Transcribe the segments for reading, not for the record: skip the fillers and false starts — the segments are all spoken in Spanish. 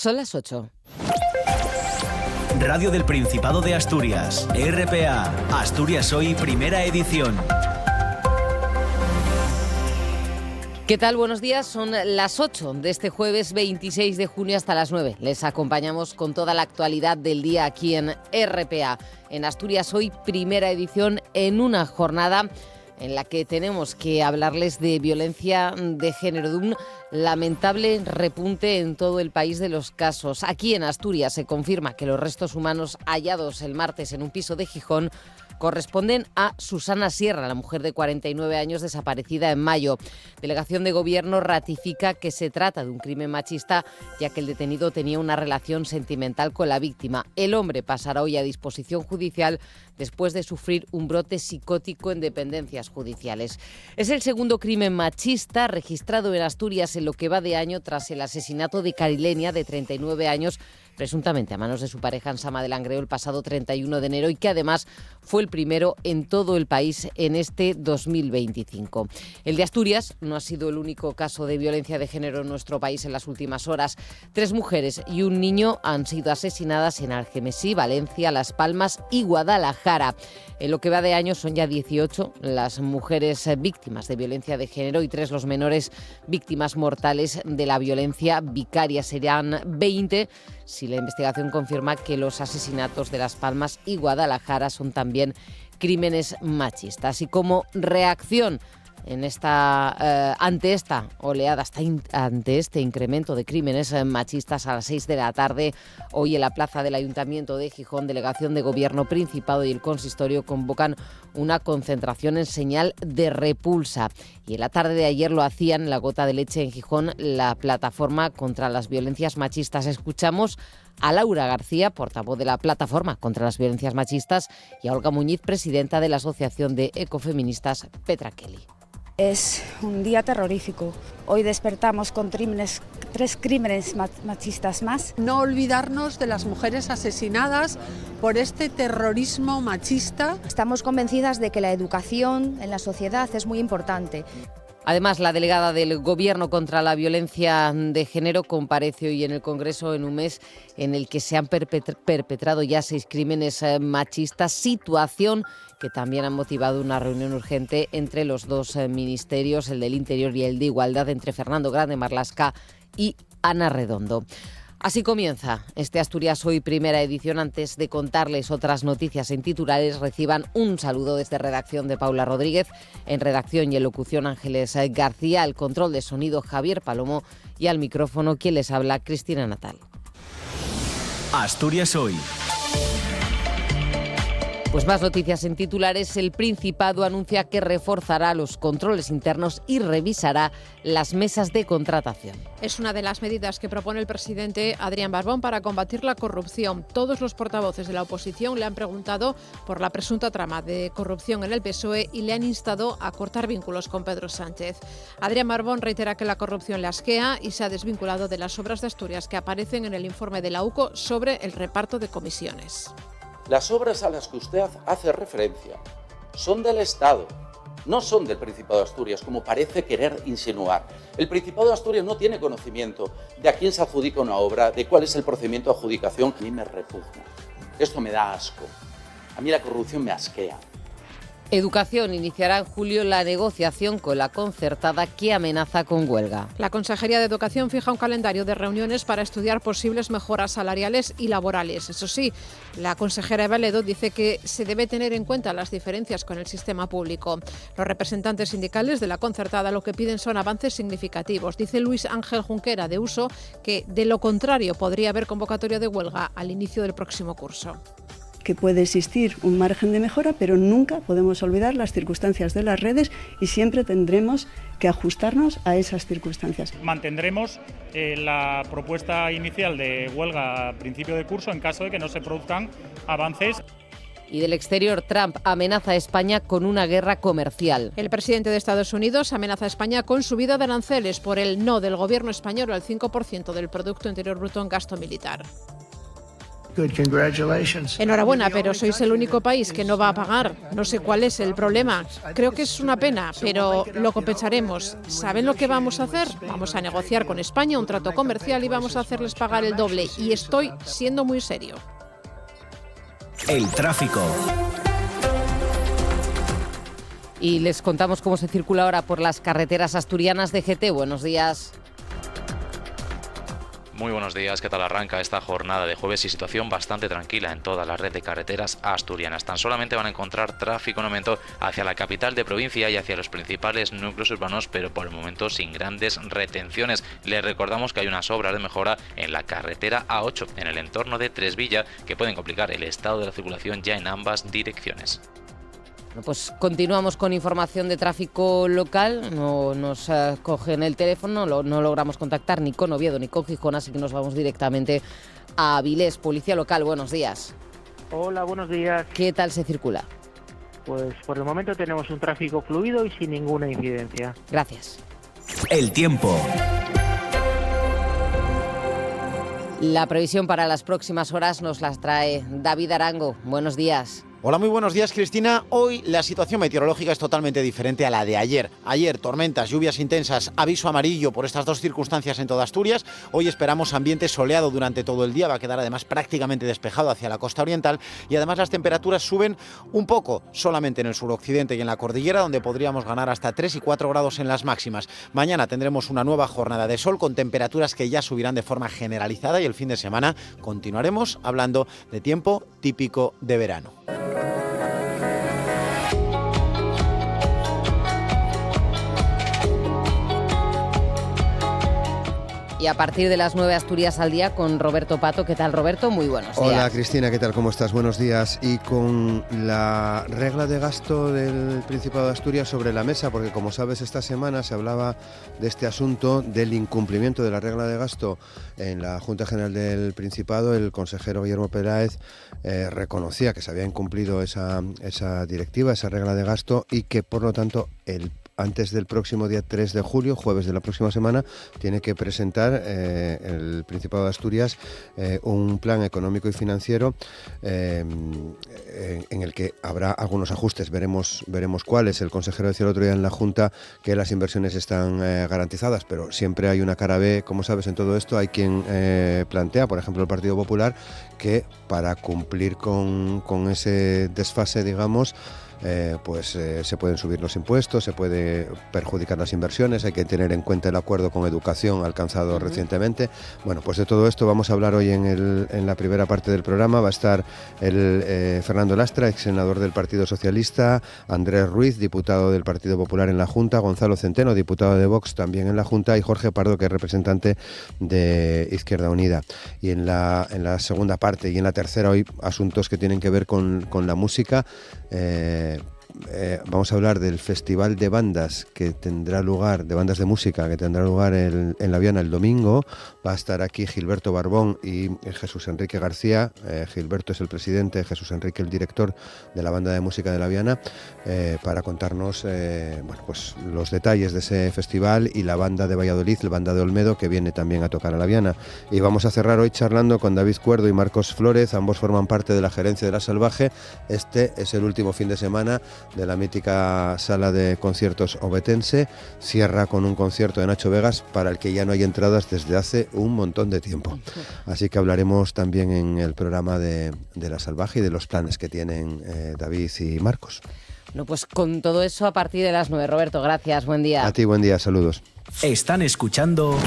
Son las 8. Radio del Principado de Asturias, RPA, Asturias Hoy, primera edición. ¿Qué tal? Buenos días. Son las 8 de este jueves 26 de junio hasta las 9. Les acompañamos con toda la actualidad del día aquí en RPA. En Asturias Hoy, primera edición, en una jornada en la que tenemos que hablarles de violencia de género, de un lamentable repunte en todo el país de los casos. Aquí en Asturias se confirma que los restos humanos hallados el martes en un piso de Gijón corresponden a Susana Sierra, la mujer de 49 años desaparecida en mayo. Delegación de Gobierno ratifica que se trata de un crimen machista, ya que el detenido tenía una relación sentimental con la víctima. El hombre pasará hoy a disposición judicial después de sufrir un brote psicótico en dependencias judiciales. Es el segundo crimen machista registrado en Asturias en lo que va de año tras el asesinato de Carilenia, de 39 años, presuntamente a manos de su pareja en Sama de Langreo el pasado 31 de enero y que además fue el primero en todo el país en este 2025. El de Asturias no ha sido el único caso de violencia de género en nuestro país en las últimas horas. 3 mujeres y un niño han sido asesinadas en Algemesí, Valencia, Las Palmas y Guadalajara. En lo que va de año son ya 18 las mujeres víctimas de violencia de género y 3 los menores víctimas mortales de la violencia vicaria. Serán 20 si la investigación confirma que los asesinatos de Las Palmas y Guadalajara son también crímenes machistas. Y como reacción ante esta oleada, ante este incremento de crímenes machistas, a las 6 de la tarde, hoy en la plaza del Ayuntamiento de Gijón, Delegación de Gobierno, Principado y el Consistorio convocan una concentración en señal de repulsa. Y en la tarde de ayer lo hacían en la Gota de Leche en Gijón, la plataforma contra las violencias machistas. Escuchamos a Laura García, portavoz de la Plataforma contra las Violencias Machistas, y a Olga Muñiz, presidenta de la Asociación de Ecofeministas Petra Kelly. Es un día terrorífico. Hoy despertamos con 3 crímenes machistas más. No olvidarnos de las mujeres asesinadas por este terrorismo machista. Estamos convencidas de que la educación en la sociedad es muy importante. Además, la delegada del Gobierno contra la violencia de género comparece hoy en el Congreso en un mes en el que se han perpetrado ya 6 crímenes machistas, situación que también ha motivado una reunión urgente entre los 2 ministerios, el del Interior y el de Igualdad, entre Fernando Grande Marlaska y Ana Redondo. Así comienza este Asturias Hoy, primera edición. Antes de contarles otras noticias en titulares, reciban un saludo desde redacción de Paula Rodríguez, en redacción y en locución Ángeles García, al control de sonido Javier Palomo y al micrófono quien les habla, Cristina Natal. Asturias Hoy. Pues más noticias en titulares. El Principado anuncia que reforzará los controles internos y revisará las mesas de contratación. Es una de las medidas que propone el presidente Adrián Barbón para combatir la corrupción. Todos los portavoces de la oposición le han preguntado por la presunta trama de corrupción en el PSOE y le han instado a cortar vínculos con Pedro Sánchez. Adrián Barbón reitera que la corrupción le asquea y se ha desvinculado de las obras de Asturias que aparecen en el informe de la UCO sobre el reparto de comisiones. Las obras a las que usted hace referencia son del Estado, no son del Principado de Asturias, como parece querer insinuar. El Principado de Asturias no tiene conocimiento de a quién se adjudica una obra, de cuál es el procedimiento de adjudicación. A mí me repugna. Esto me da asco. A mí la corrupción me asquea. Educación iniciará en julio la negociación con la concertada que amenaza con huelga. La Consejería de Educación fija un calendario de reuniones para estudiar posibles mejoras salariales y laborales. Eso sí, la consejera Eva Ledo dice que se debe tener en cuenta las diferencias con el sistema público. Los representantes sindicales de la concertada lo que piden son avances significativos. Dice Luis Ángel Junquera, de Uso, que de lo contrario podría haber convocatoria de huelga al inicio del próximo curso. Que puede existir un margen de mejora, pero nunca podemos olvidar las circunstancias de las redes y siempre tendremos que ajustarnos a esas circunstancias. Mantendremos la propuesta inicial de huelga a principio de curso en caso de que no se produzcan avances. Y del exterior, Trump amenaza a España con una guerra comercial. El presidente de Estados Unidos amenaza a España con subida de aranceles por el no del gobierno español al 5% del Producto Interior Bruto en gasto militar. Enhorabuena, pero sois el único país que no va a pagar. No sé cuál es el problema. Creo que es una pena, pero lo compensaremos. ¿Saben lo que vamos a hacer? Vamos a negociar con España un trato comercial y vamos a hacerles pagar el doble. Y estoy siendo muy serio. El tráfico. Y les contamos cómo se circula ahora por las carreteras asturianas de GT. Buenos días. Muy buenos días, ¿qué tal arranca esta jornada de jueves? Y situación bastante tranquila en toda la red de carreteras asturianas. Tan solamente van a encontrar tráfico en aumento hacia la capital de provincia y hacia los principales núcleos urbanos, pero por el momento sin grandes retenciones. Les recordamos que hay unas obras de mejora en la carretera A8, en el entorno de Tresvilla, que pueden complicar el estado de la circulación ya en ambas direcciones. Bueno, pues continuamos con información de tráfico local. No nos cogen el teléfono, no logramos contactar ni con Oviedo ni con Gijón, así que nos vamos directamente a Avilés. Policía local, buenos días. Hola, buenos días. ¿Qué tal se circula? Pues por el momento tenemos un tráfico fluido y sin ninguna incidencia. Gracias. El tiempo. La previsión para las próximas horas nos las trae David Arango. Buenos días. Hola, muy buenos días, Cristina. Hoy la situación meteorológica es totalmente diferente a la de ayer. Ayer, tormentas, lluvias intensas, aviso amarillo por estas dos circunstancias en toda Asturias. Hoy esperamos ambiente soleado durante todo el día. Va a quedar además prácticamente despejado hacia la costa oriental. Y además las temperaturas suben un poco, solamente en el suroccidente y en la cordillera, donde podríamos ganar hasta 3 y 4 grados en las máximas. Mañana tendremos una nueva jornada de sol con temperaturas que ya subirán de forma generalizada y el fin de semana continuaremos hablando de tiempo típico de verano. Y a partir de las 9 Asturias al día con Roberto Pato. ¿Qué tal, Roberto? Muy buenos días. Hola, Cristina, ¿qué tal? ¿Cómo estás? Buenos días. Y con la regla de gasto del Principado de Asturias sobre la mesa, porque como sabes, esta semana se hablaba de este asunto del incumplimiento de la regla de gasto en la Junta General del Principado. El consejero Guillermo Peláez reconocía que se había incumplido esa directiva, esa regla de gasto, y que, por lo tanto, antes del próximo día 3 de julio, jueves de la próxima semana, tiene que presentar el Principado de Asturias un plan económico y financiero en el que habrá algunos ajustes. Veremos cuáles. El consejero decía el otro día en la Junta que las inversiones están garantizadas, pero siempre hay una cara B, como sabes, en todo esto. Hay quien plantea, por ejemplo, el Partido Popular, que para cumplir con ese desfase, digamos, se pueden subir los impuestos, se puede perjudicar las inversiones, hay que tener en cuenta el acuerdo con educación alcanzado recientemente. Bueno, pues de todo esto vamos a hablar hoy en la primera parte del programa. Va a estar el Fernando Lastra, ex senador del Partido Socialista, Andrés Ruiz, diputado del Partido Popular en la Junta, Gonzalo Centeno, diputado de Vox también en la Junta, y Jorge Pardo, que es representante de Izquierda Unida. Y en la segunda parte y en la tercera, hoy asuntos que tienen que ver con la música. Vamos a hablar del Festival de Bandas que tendrá lugar, de bandas de música, que tendrá lugar en La Viana el domingo. Va a estar aquí Gilberto Barbón y Jesús Enrique García. Gilberto es el presidente, Jesús Enrique el director de la banda de música de La Viana, para contarnos pues los detalles de ese festival, y la banda de Valladolid, la banda de Olmedo, que viene también a tocar a La Viana. Y vamos a cerrar hoy charlando con David Cuerdo y Marcos Flórez. Ambos forman parte de la gerencia de La Salvaje. Este es el último fin de semana de la mítica sala de conciertos obetense. Cierra con un concierto de Nacho Vegas, para el que ya no hay entradas desde hace un montón de tiempo. Así que hablaremos también en el programa de La Salvaje y de los planes que tienen David y Marcos. Bueno, pues con todo eso a partir de las 9. Roberto, gracias, buen día. A ti, buen día, saludos. Están escuchando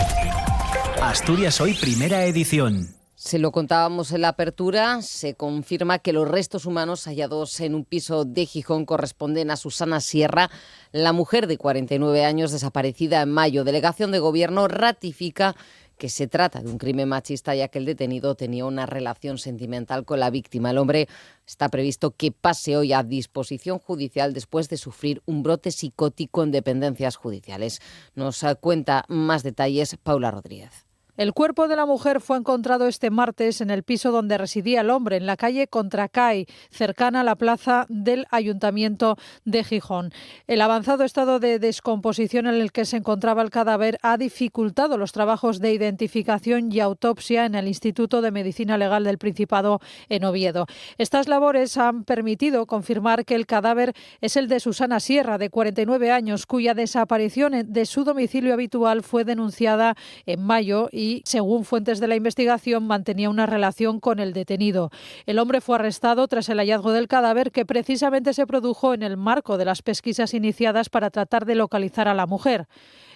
Asturias Hoy, primera edición. Se lo contábamos en la apertura, se confirma que los restos humanos hallados en un piso de Gijón corresponden a Susana Sierra, la mujer de 49 años desaparecida en mayo. Delegación de Gobierno ratifica que se trata de un crimen machista, ya que el detenido tenía una relación sentimental con la víctima. El hombre está previsto que pase hoy a disposición judicial después de sufrir un brote psicótico en dependencias judiciales. Nos cuenta más detalles Paula Rodríguez. El cuerpo de la mujer fue encontrado este martes en el piso donde residía el hombre, en la calle Contracay, cercana a la plaza del Ayuntamiento de Gijón. El avanzado estado de descomposición en el que se encontraba el cadáver ha dificultado los trabajos de identificación y autopsia en el Instituto de Medicina Legal del Principado en Oviedo. Estas labores han permitido confirmar que el cadáver es el de Susana Sierra, de 49 años, cuya desaparición de su domicilio habitual fue denunciada en mayo y, según fuentes de la investigación, mantenía una relación con el detenido. El hombre fue arrestado tras el hallazgo del cadáver, que precisamente se produjo en el marco de las pesquisas iniciadas para tratar de localizar a la mujer.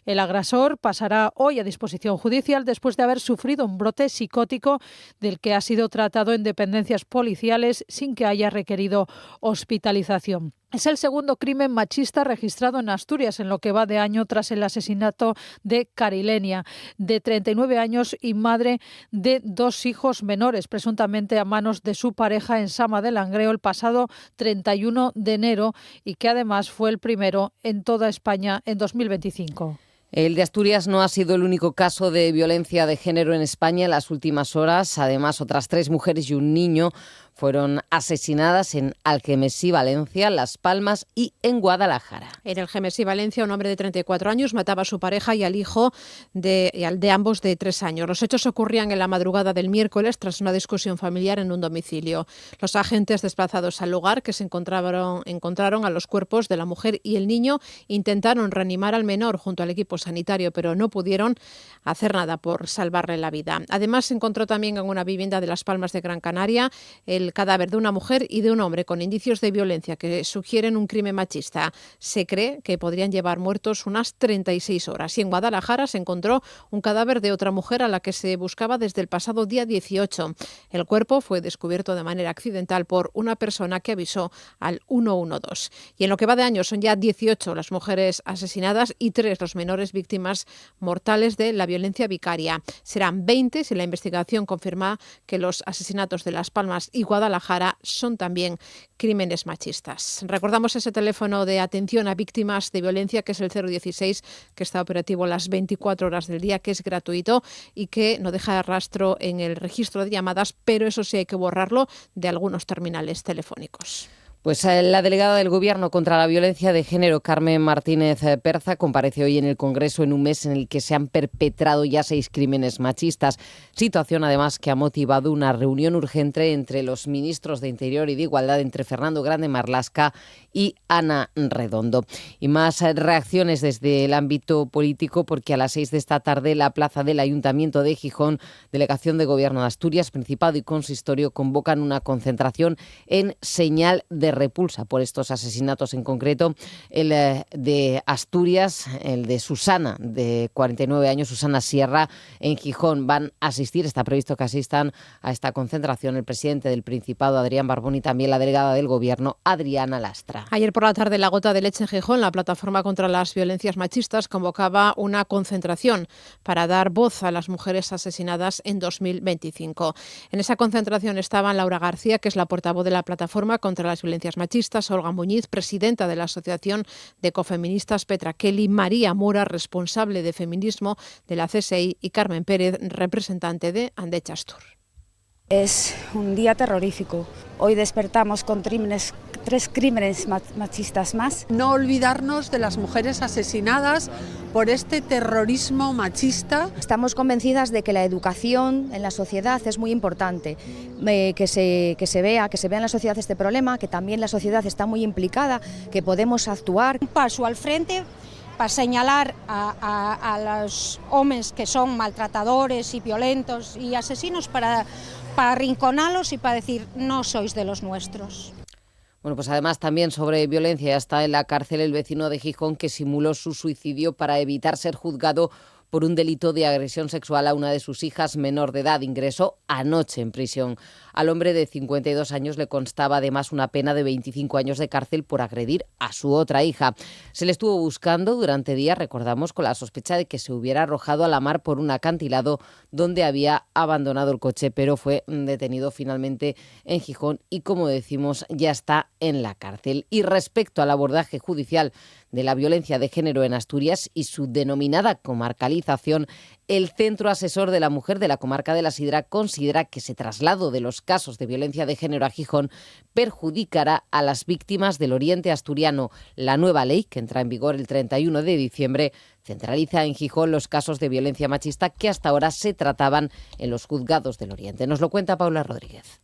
El agresor pasará hoy a disposición judicial después de haber sufrido un brote psicótico del que ha sido tratado en dependencias policiales sin que haya requerido hospitalización. Es el segundo crimen machista registrado en Asturias en lo que va de año tras el asesinato de Carilenia, de 39 años y madre de 2 hijos menores, presuntamente a manos de su pareja en Sama de Langreo el pasado 31 de enero y que además fue el primero en toda España en 2025. El de Asturias no ha sido el único caso de violencia de género en España en las últimas horas. Además, otras 3 mujeres y un niño fueron asesinadas en Algemesí, Valencia, Las Palmas y en Guadalajara. En Algemesí, Valencia, un hombre de 34 años mataba a su pareja y al hijo de ambos de 3 años. Los hechos ocurrían en la madrugada del miércoles tras una discusión familiar en un domicilio. Los agentes desplazados al lugar, que se encontraron a los cuerpos de la mujer y el niño, intentaron reanimar al menor junto al equipo sanitario, pero no pudieron hacer nada por salvarle la vida. Además, se encontró también en una vivienda de Las Palmas de Gran Canaria el cadáver de una mujer y de un hombre con indicios de violencia que sugieren un crimen machista. Se cree que podrían llevar muertos unas 36 horas. Y en Guadalajara se encontró un cadáver de otra mujer a la que se buscaba desde el pasado día 18. El cuerpo fue descubierto de manera accidental por una persona que avisó al 112. Y en lo que va de año son ya 18 las mujeres asesinadas y 3 los menores víctimas mortales de la violencia vicaria. Serán 20 si la investigación confirma que los asesinatos de Las Palmas y Guadalajara son también crímenes machistas. Recordamos ese teléfono de atención a víctimas de violencia, que es el 016, que está operativo las 24 horas del día, que es gratuito y que no deja rastro en el registro de llamadas, pero eso sí hay que borrarlo de algunos terminales telefónicos. Pues la delegada del Gobierno contra la violencia de género, Carmen Martínez Perza, comparece hoy en el Congreso en un mes en el que se han perpetrado ya 6 crímenes machistas. Situación, además, que ha motivado una reunión urgente entre los ministros de Interior y de Igualdad, entre Fernando Grande Marlaska y Ana Redondo. Y más reacciones desde el ámbito político, porque a las 6 de esta tarde la plaza del Ayuntamiento de Gijón, Delegación de Gobierno de Asturias, Principado y Consistorio convocan una concentración en señal de repulsa por estos asesinatos, en concreto el de Asturias, el de Susana, de 49 años, Susana Sierra, en Gijón. Van a asistir, está previsto que asistan a esta concentración el presidente del Principado, Adrián Barbón, y también la delegada del Gobierno, Adriana Lastra. Ayer por la tarde, la Gota de Leche en Gijón, la plataforma contra las violencias machistas, convocaba una concentración para dar voz a las mujeres asesinadas en 2025. En esa concentración estaban Laura García, que es la portavoz de la plataforma contra las violencias machistas, Olga Muñiz, presidenta de la Asociación de Ecofeministas Petra Kelly, María Mora, responsable de feminismo de la CSI, y Carmen Pérez, representante de Andechastur. Es un día terrorífico. Hoy despertamos con 3 crímenes machistas más. No olvidarnos de las mujeres asesinadas por este terrorismo machista. Estamos convencidas de que la educación en la sociedad es muy importante, que se vea en la sociedad este problema, que también la sociedad está muy implicada, que podemos actuar. Un paso al frente para señalar a los hombres que son maltratadores y violentos y asesinos, para arrinconarlos y para decir no sois de los nuestros. Bueno, pues además también sobre violencia, ya está en la cárcel el vecino de Gijón que simuló su suicidio para evitar ser juzgado por un delito de agresión sexual a una de sus hijas menor de edad. Ingresó anoche en prisión Al hombre de 52 años le constaba además una pena de 25 años de cárcel por agredir a su otra hija. Se le estuvo buscando durante días, recordamos, con la sospecha de que se hubiera arrojado a la mar por un acantilado donde había abandonado el coche, pero fue detenido finalmente en Gijón y, como decimos, ya está en la cárcel. Y respecto al abordaje judicial de la violencia de género en Asturias y su denominada comarcalización, el Centro Asesor de la Mujer de la Comarca de la Sidra considera que ese traslado de los casos de violencia de género a Gijón perjudicará a las víctimas del oriente asturiano. La nueva ley, que entra en vigor el 31 de diciembre, centraliza en Gijón los casos de violencia machista que hasta ahora se trataban en los juzgados del oriente. Nos lo cuenta Paula Rodríguez.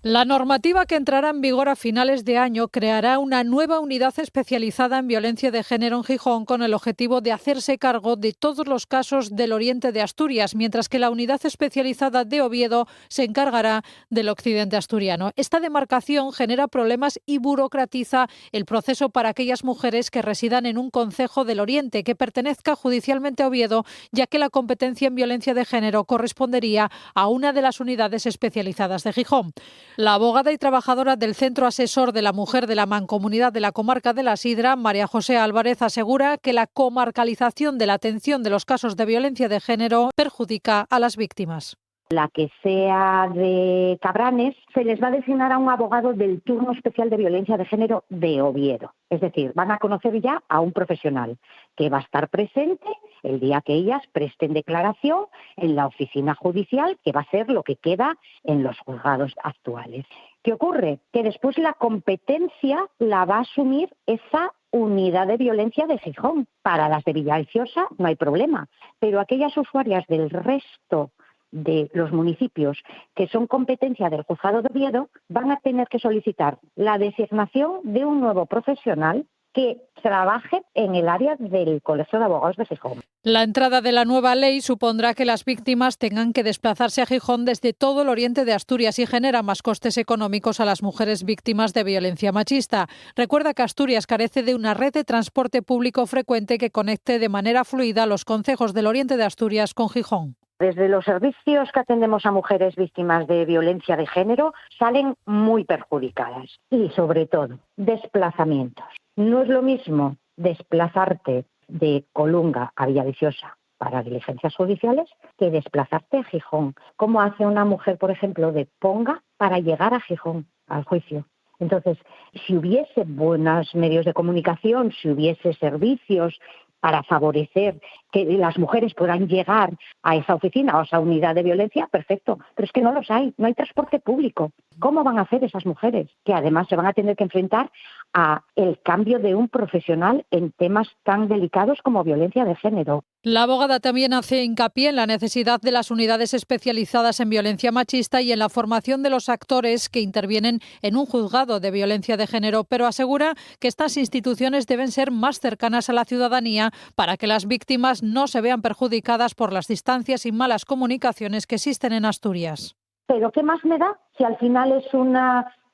La normativa que entrará en vigor a finales de año creará una nueva unidad especializada en violencia de género en Gijón con el objetivo de hacerse cargo de todos los casos del oriente de Asturias, mientras que la unidad especializada de Oviedo se encargará del occidente asturiano. Esta demarcación genera problemas y burocratiza el proceso para aquellas mujeres que residan en un concejo del oriente que pertenezca judicialmente a Oviedo, ya que la competencia en violencia de género correspondería a una de las unidades especializadas de Gijón. La abogada y trabajadora del Centro Asesor de la Mujer de la Mancomunidad de la Comarca de la Sidra, María José Álvarez, asegura que la comarcalización de la atención de los casos de violencia de género perjudica a las víctimas. La que sea de Cabranes, se les va a designar a un abogado del turno especial de violencia de género de Oviedo. Es decir, van a conocer ya a un profesional que va a estar presente el día que ellas presten declaración en la oficina judicial, que va a ser lo que queda en los juzgados actuales. ¿Qué ocurre? Que después la competencia la va a asumir esa unidad de violencia de Gijón. Para las de Villaviciosa no hay problema, pero aquellas usuarias del resto de los municipios que son competencia del juzgado de Oviedo van a tener que solicitar la designación de un nuevo profesional que trabaje en el área del Colegio de Abogados de Gijón. La entrada de la nueva ley supondrá que las víctimas tengan que desplazarse a Gijón desde todo el oriente de Asturias y genera más costes económicos a las mujeres víctimas de violencia machista. Recuerda que Asturias carece de una red de transporte público frecuente que conecte de manera fluida los concejos del oriente de Asturias con Gijón. Desde los servicios que atendemos a mujeres víctimas de violencia de género salen muy perjudicadas y, sobre todo, desplazamientos. No es lo mismo desplazarte de Colunga a Villaviciosa para diligencias judiciales que desplazarte a Gijón. ¿Cómo hace una mujer, por ejemplo, de Ponga para llegar a Gijón, al juicio? Entonces, si hubiese buenos medios de comunicación, si hubiese servicios para favorecer que las mujeres puedan llegar a esa oficina o a esa unidad de violencia, perfecto. Pero es que no los hay, no hay transporte público. ¿Cómo van a hacer esas mujeres? Que además se van a tener que enfrentar a el cambio de un profesional en temas tan delicados como violencia de género. La abogada también hace hincapié en la necesidad de las unidades especializadas en violencia machista y en la formación de los actores que intervienen en un juzgado de violencia de género, pero asegura que estas instituciones deben ser más cercanas a la ciudadanía para que las víctimas no se vean perjudicadas por las distancias y malas comunicaciones que existen en Asturias. Pero ¿qué más me da si al final es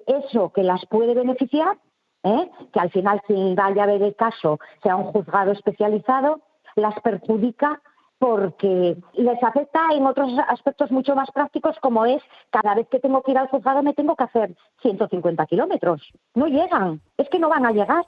eso que las puede beneficiar? Que al final, si vaya a ver el caso, sea un juzgado especializado, las perjudica porque les afecta en otros aspectos mucho más prácticos, como es cada vez que tengo que ir al juzgado me tengo que hacer 150 kilómetros. No llegan, es que no van a llegar.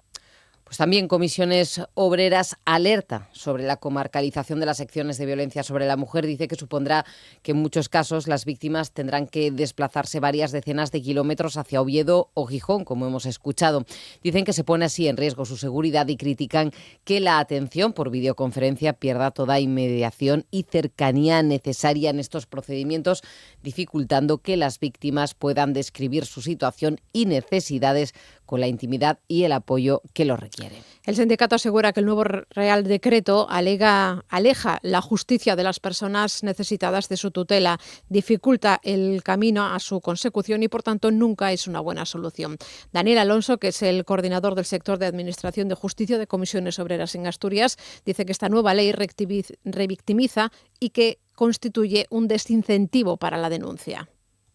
Pues también Comisiones Obreras alerta sobre la comarcalización de las secciones de violencia sobre la mujer. Dice que supondrá que en muchos casos las víctimas tendrán que desplazarse varias decenas de kilómetros hacia Oviedo o Gijón, como hemos escuchado. Dicen que se pone así en riesgo su seguridad y critican que la atención por videoconferencia pierda toda inmediación y cercanía necesaria en estos procedimientos, dificultando que las víctimas puedan describir su situación y necesidades con la intimidad y el apoyo que lo requiere. El sindicato asegura que el nuevo Real Decreto aleja la justicia de las personas necesitadas de su tutela, dificulta el camino a su consecución y, por tanto, nunca es una buena solución. Daniel Alonso, que es el coordinador del sector de Administración de Justicia de Comisiones Obreras en Asturias, dice que esta nueva ley revictimiza y que constituye un desincentivo para la denuncia.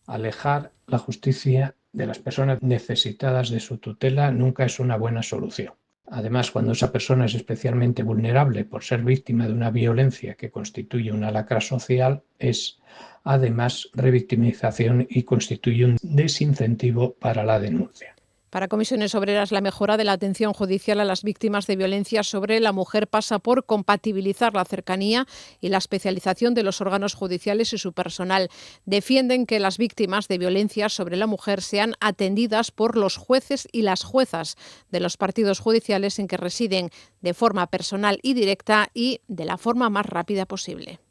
Alejar la justicia de las personas necesitadas de su tutela nunca es una buena solución. Además, cuando esa persona es especialmente vulnerable por ser víctima de una violencia que constituye una lacra social, es además revictimización y constituye un desincentivo para la denuncia. Para Comisiones Obreras, la mejora de la atención judicial a las víctimas de violencia sobre la mujer pasa por compatibilizar la cercanía y la especialización de los órganos judiciales y su personal. Defienden que las víctimas de violencia sobre la mujer sean atendidas por los jueces y las juezas de los partidos judiciales en que residen, de forma personal y directa y de la forma más rápida posible.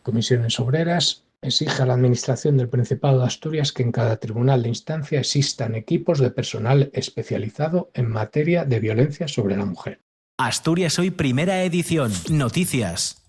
Comisiones Obreras exige a la Administración del Principado de Asturias que en cada tribunal de instancia existan equipos de personal especializado en materia de violencia sobre la mujer. Asturias Hoy, primera edición. Noticias.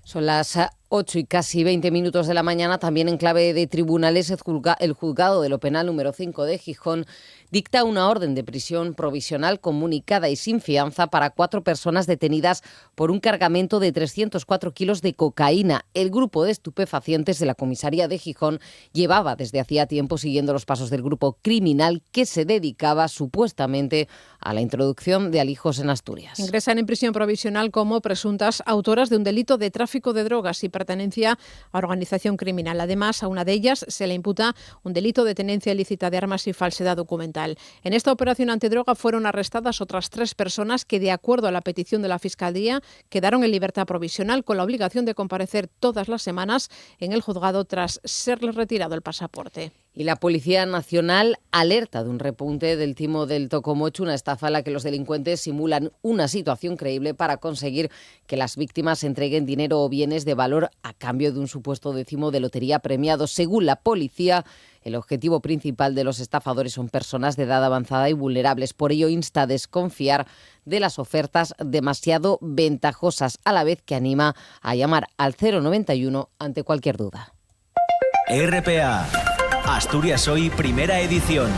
Son las 8 y casi 20 minutos de la mañana. También en clave de tribunales, el juzgado de lo penal número 5 de Gijón dicta una orden de prisión provisional comunicada y sin fianza para 4 personas detenidas por un cargamento de 304 kilos de cocaína. El grupo de estupefacientes de la comisaría de Gijón llevaba desde hacía tiempo siguiendo los pasos del grupo criminal que se dedicaba supuestamente a la introducción de alijos en Asturias. Ingresan en prisión provisional como presuntas autoras de un delito de tráfico de drogas y pertenencia a organización criminal. Además, a una de ellas se le imputa un delito de tenencia ilícita de armas y falsedad documental. En esta operación antidroga fueron arrestadas otras 3 personas que, de acuerdo a la petición de la Fiscalía, quedaron en libertad provisional con la obligación de comparecer todas las semanas en el juzgado tras serles retirado el pasaporte. Y la Policía Nacional alerta de un repunte del timo del tocomocho, una estafa en la que los delincuentes simulan una situación creíble para conseguir que las víctimas entreguen dinero o bienes de valor a cambio de un supuesto décimo de lotería premiado. Según la policía, el objetivo principal de los estafadores son personas de edad avanzada y vulnerables. Por ello, insta a desconfiar de las ofertas demasiado ventajosas, a la vez que anima a llamar al 091 ante cualquier duda. RPA. Asturias Hoy, primera edición.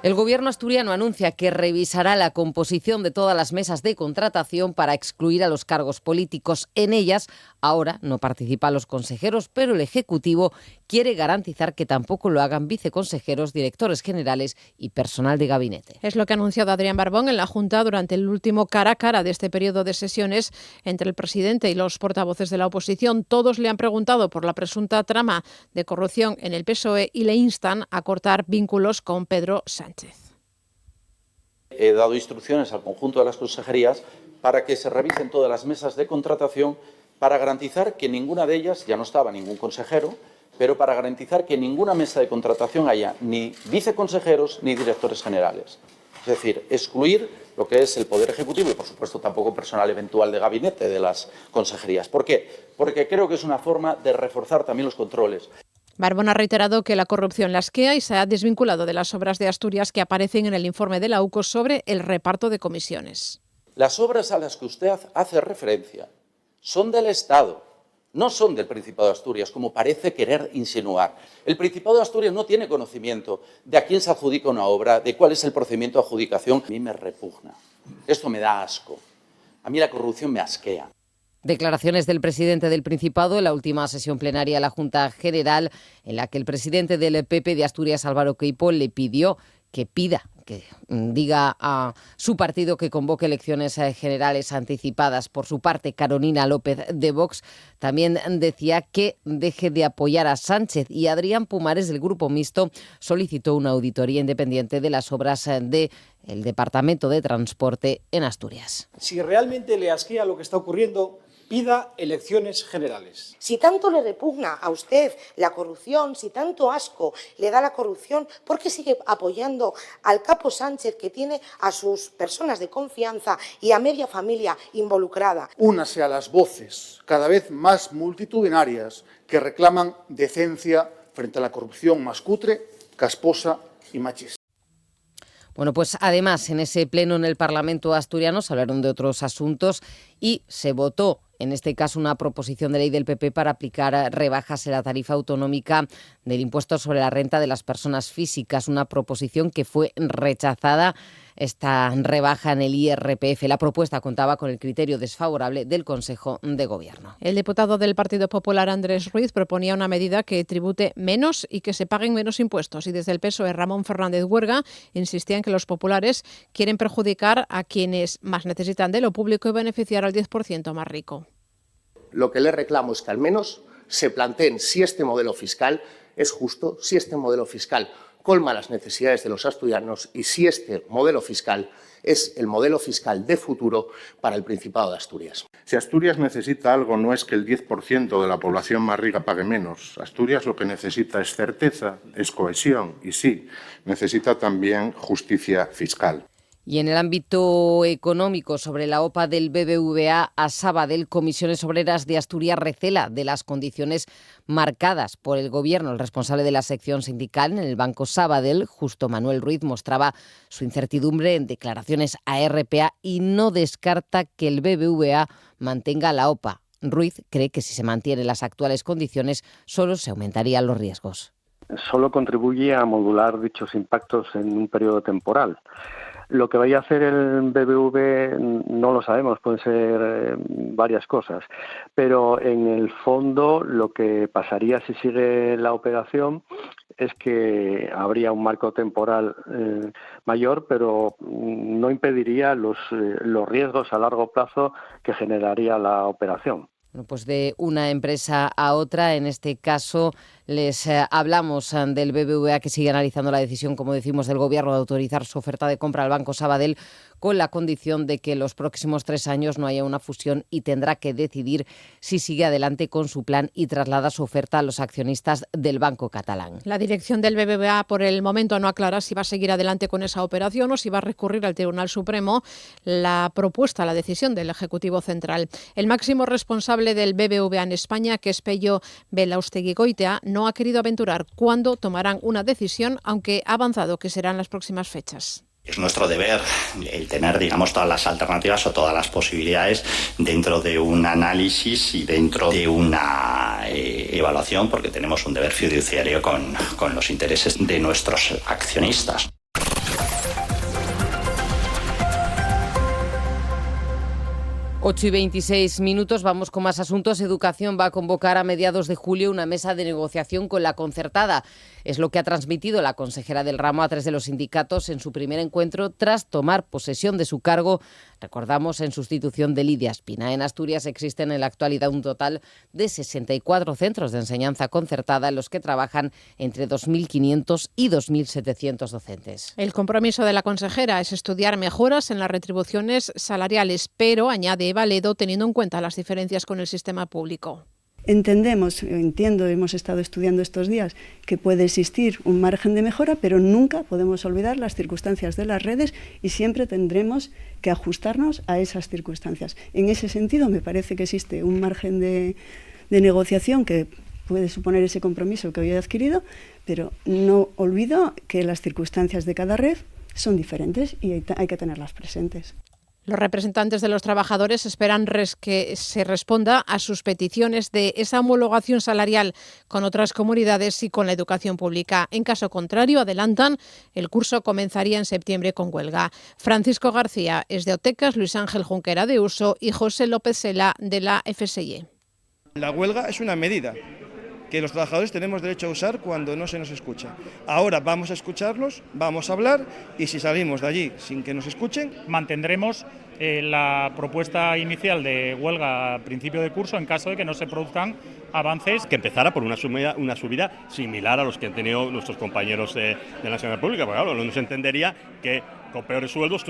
El Gobierno asturiano anuncia que revisará la composición de todas las mesas de contratación para excluir a los cargos políticos. En ellas, ahora no participan los consejeros, pero el Ejecutivo quiere garantizar que tampoco lo hagan viceconsejeros, directores generales y personal de gabinete. Es lo que ha anunciado Adrián Barbón en la Junta durante el último cara a cara de este periodo de sesiones entre el presidente y los portavoces de la oposición. Todos le han preguntado por la presunta trama de corrupción en el PSOE y le instan a cortar vínculos con Pedro Sánchez. He dado instrucciones al conjunto de las consejerías para que se revisen todas las mesas de contratación para garantizar que ninguna de ellas, ya no estaba ningún consejero, pero para garantizar que en ninguna mesa de contratación haya ni viceconsejeros ni directores generales. Es decir, excluir lo que es el Poder Ejecutivo y, por supuesto, tampoco personal eventual de gabinete de las consejerías. ¿Por qué? Porque creo que es una forma de reforzar también los controles. Barbón ha reiterado que la corrupción lasquea y se ha desvinculado de las obras de Asturias que aparecen en el informe de la UCO sobre el reparto de comisiones. Las obras a las que usted hace referencia son del Estado, no son del Principado de Asturias, como parece querer insinuar. El Principado de Asturias no tiene conocimiento de a quién se adjudica una obra, de cuál es el procedimiento de adjudicación. A mí me repugna. Esto me da asco. A mí la corrupción me asquea. Declaraciones del presidente del Principado en la última sesión plenaria de la Junta General, en la que el presidente del PP de Asturias, Álvaro Queipo, le pidió que diga a su partido que convoque elecciones generales anticipadas. Por su parte, Carolina López de Vox también decía que deje de apoyar a Sánchez, y Adrián Pumares del Grupo Mixto solicitó una auditoría independiente de las obras del Departamento de Transporte en Asturias. Si realmente le asquea lo que está ocurriendo, pida elecciones generales. Si tanto le repugna a usted la corrupción, si tanto asco le da la corrupción, ¿por qué sigue apoyando al capo Sánchez, que tiene a sus personas de confianza y a media familia involucrada? Únase a las voces cada vez más multitudinarias que reclaman decencia frente a la corrupción más cutre, casposa y machista. Bueno, pues además en ese pleno en el Parlamento asturiano se hablaron de otros asuntos y se votó, en este caso, una proposición de ley del PP para aplicar rebajas en la tarifa autonómica del impuesto sobre la renta de las personas físicas, una proposición que fue rechazada esta rebaja en el IRPF. La propuesta contaba con el criterio desfavorable del Consejo de Gobierno. El diputado del Partido Popular, Andrés Ruiz, proponía una medida que tribute menos y que se paguen menos impuestos. Y desde el PSOE, Ramón Fernández Huerga insistía en que los populares quieren perjudicar a quienes más necesitan de lo público y beneficiar al 10% más rico. Lo que le reclamo es que al menos se planteen si este modelo fiscal es justo, si este modelo fiscal colma las necesidades de los asturianos y si este modelo fiscal es el modelo fiscal de futuro para el Principado de Asturias. Si Asturias necesita algo, no es que el 10% de la población más rica pague menos. Asturias lo que necesita es certeza, es cohesión y sí, necesita también justicia fiscal. Y en el ámbito económico, sobre la OPA del BBVA a Sabadell, Comisiones Obreras de Asturias recela de las condiciones marcadas por el Gobierno. El responsable de la sección sindical en el Banco Sabadell, Justo Manuel Ruiz, mostraba su incertidumbre en declaraciones a RPA y no descarta que el BBVA mantenga la OPA. Ruiz cree que si se mantienen las actuales condiciones, solo se aumentarían los riesgos. Solo contribuye a modular dichos impactos en un periodo temporal. Lo que vaya a hacer el BBV no lo sabemos, pueden ser varias cosas, pero en el fondo lo que pasaría si sigue la operación es que habría un marco temporal mayor, pero no impediría los riesgos a largo plazo que generaría la operación. Bueno, pues de una empresa a otra, en este caso les hablamos del BBVA, que sigue analizando la decisión, como decimos, del Gobierno de autorizar su oferta de compra al Banco Sabadell con la condición de que en los próximos 3 años no haya una fusión y tendrá que decidir si sigue adelante con su plan y traslada su oferta a los accionistas del Banco Catalán. La dirección del BBVA por el momento no aclara si va a seguir adelante con esa operación o si va a recurrir al Tribunal Supremo la decisión del Ejecutivo Central. El máximo responsable del BBVA en España, que es Pello Belaustegui-Goitia, no ha querido aventurar cuándo tomarán una decisión, aunque ha avanzado que serán las próximas fechas. Es nuestro deber el tener, digamos, todas las alternativas o todas las posibilidades dentro de un análisis y dentro de una evaluación, porque tenemos un deber fiduciario con los intereses de nuestros accionistas. Ocho y 26 minutos, vamos con más asuntos. Educación va a convocar a mediados de julio una mesa de negociación con la concertada. Es lo que ha transmitido la consejera del ramo a 3 de los sindicatos en su primer encuentro tras tomar posesión de su cargo, recordamos, en sustitución de Lidia Espina. En Asturias existen en la actualidad un total de 64 centros de enseñanza concertada en los que trabajan entre 2.500 y 2.700 docentes. El compromiso de la consejera es estudiar mejoras en las retribuciones salariales, pero, añade Valedo, teniendo en cuenta las diferencias con el sistema público. Entiendo, hemos estado estudiando estos días que puede existir un margen de mejora, pero nunca podemos olvidar las circunstancias de las redes y siempre tendremos que ajustarnos a esas circunstancias. En ese sentido, me parece que existe un margen de negociación que puede suponer ese compromiso que hoy he adquirido, pero no olvido que las circunstancias de cada red son diferentes y hay que tenerlas presentes. Los representantes de los trabajadores esperan que se responda a sus peticiones de esa homologación salarial con otras comunidades y con la educación pública. En caso contrario, adelantan, el curso comenzaría en septiembre con huelga. Francisco García es de Otecas, Luis Ángel Junquera de Uso y José López Sela de la FSI. La huelga es una medida que los trabajadores tenemos derecho a usar cuando no se nos escucha. Ahora vamos a escucharlos, vamos a hablar y si salimos de allí sin que nos escuchen, mantendremos la propuesta inicial de huelga a principio de curso en caso de que no se produzcan avances. Que empezara por una subida similar a los que han tenido nuestros compañeros de la sanidad pública, porque claro, no se entendería que con peores sueldos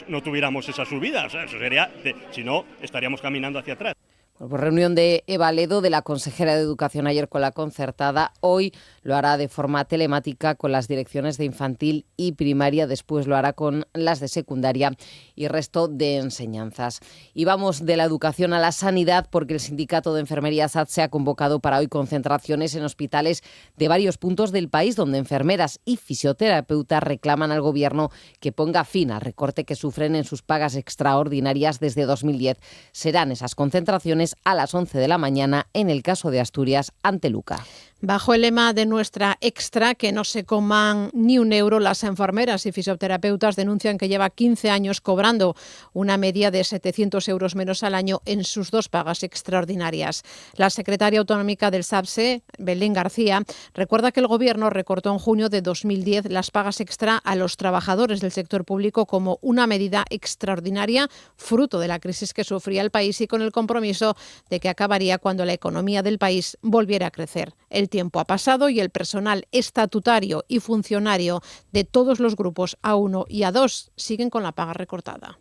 no tuviéramos esa subida, o sea, eso sería, si no, estaríamos caminando hacia atrás. Pues reunión de Eva Ledo, de la consejera de Educación, ayer con la concertada. Hoy lo hará de forma telemática con las direcciones de infantil y primaria. Después lo hará con las de secundaria y resto de enseñanzas. Y vamos de la educación a la sanidad, porque el sindicato de enfermería SATSE ha convocado para hoy concentraciones en hospitales de varios puntos del país, donde enfermeras y fisioterapeutas reclaman al Gobierno que ponga fin al recorte que sufren en sus pagas extraordinarias desde 2010. Serán esas concentraciones a las 11 de la mañana en el caso de Asturias ante Luca. Bajo el lema de nuestra extra, que no se coman ni un euro, las enfermeras y fisioterapeutas denuncian que lleva 15 años cobrando una media de 700 euros menos al año en sus 2 pagas extraordinarias. La secretaria autonómica del SAPSE, Belén García, recuerda que el Gobierno recortó en junio de 2010 las pagas extra a los trabajadores del sector público como una medida extraordinaria, fruto de la crisis que sufría el país y con el compromiso de que acabaría cuando la economía del país volviera a crecer. El tiempo ha pasado y el personal estatutario y funcionario de todos los grupos A1 y A2 siguen con la paga recortada.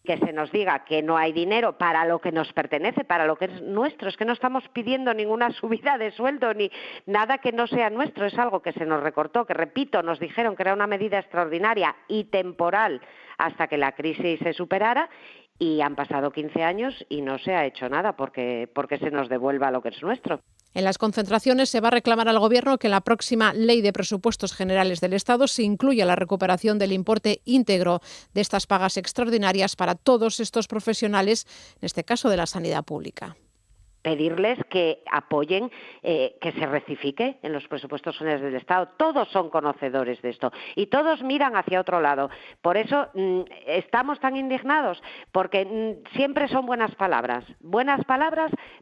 Que se nos diga que no hay dinero para lo que nos pertenece, para lo que es nuestro. Es que no estamos pidiendo ninguna subida de sueldo ni nada que no sea nuestro. Es algo que se nos recortó, que repito, nos dijeron que era una medida extraordinaria y temporal hasta que la crisis se superara. Y han pasado 15 años y no se ha hecho nada porque se nos devuelva lo que es nuestro. En las concentraciones se va a reclamar al Gobierno que en la próxima Ley de Presupuestos Generales del Estado se incluya la recuperación del importe íntegro de estas pagas extraordinarias para todos estos profesionales, en este caso de la sanidad pública. Pedirles que apoyen que se rectifique en los presupuestos generales del Estado. Todos son conocedores de esto y todos miran hacia otro lado. Por eso estamos tan indignados, porque siempre son buenas palabras,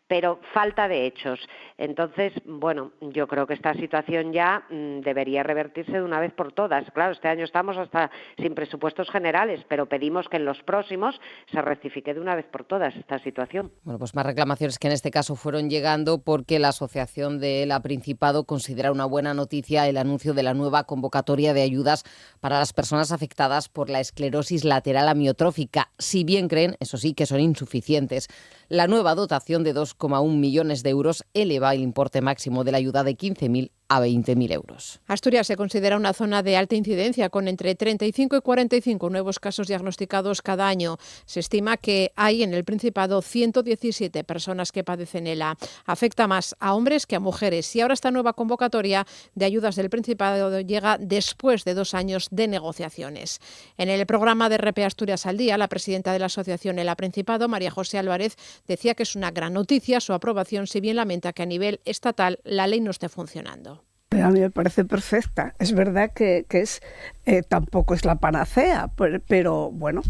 pero falta de hechos. Entonces, bueno, yo creo que esta situación ya debería revertirse de una vez por todas. Claro, este año estamos hasta sin presupuestos generales, pero pedimos que en los próximos se rectifique de una vez por todas esta situación. Bueno, pues más reclamaciones que en este caso fueron llegando porque la Asociación de la Principado considera una buena noticia el anuncio de la nueva convocatoria de ayudas para las personas afectadas por la esclerosis lateral amiotrófica, si bien creen, eso sí, que son insuficientes. La nueva dotación de 2,1 millones de euros eleva el importe máximo de la ayuda de 15.000 a 20.000 euros. Asturias se considera una zona de alta incidencia con entre 35 y 45 nuevos casos diagnosticados cada año. Se estima que hay en el Principado 117 personas que padecen ELA. Afecta más a hombres que a mujeres y ahora esta nueva convocatoria de ayudas del Principado llega después de 2 años de negociaciones. En el programa de RP Asturias al Día, la presidenta de la Asociación ELA Principado, María José Álvarez, decía que es una gran noticia su aprobación, si bien lamenta que a nivel estatal la ley no esté funcionando. A mí me parece perfecta. Es verdad que tampoco es la panacea, pero bueno,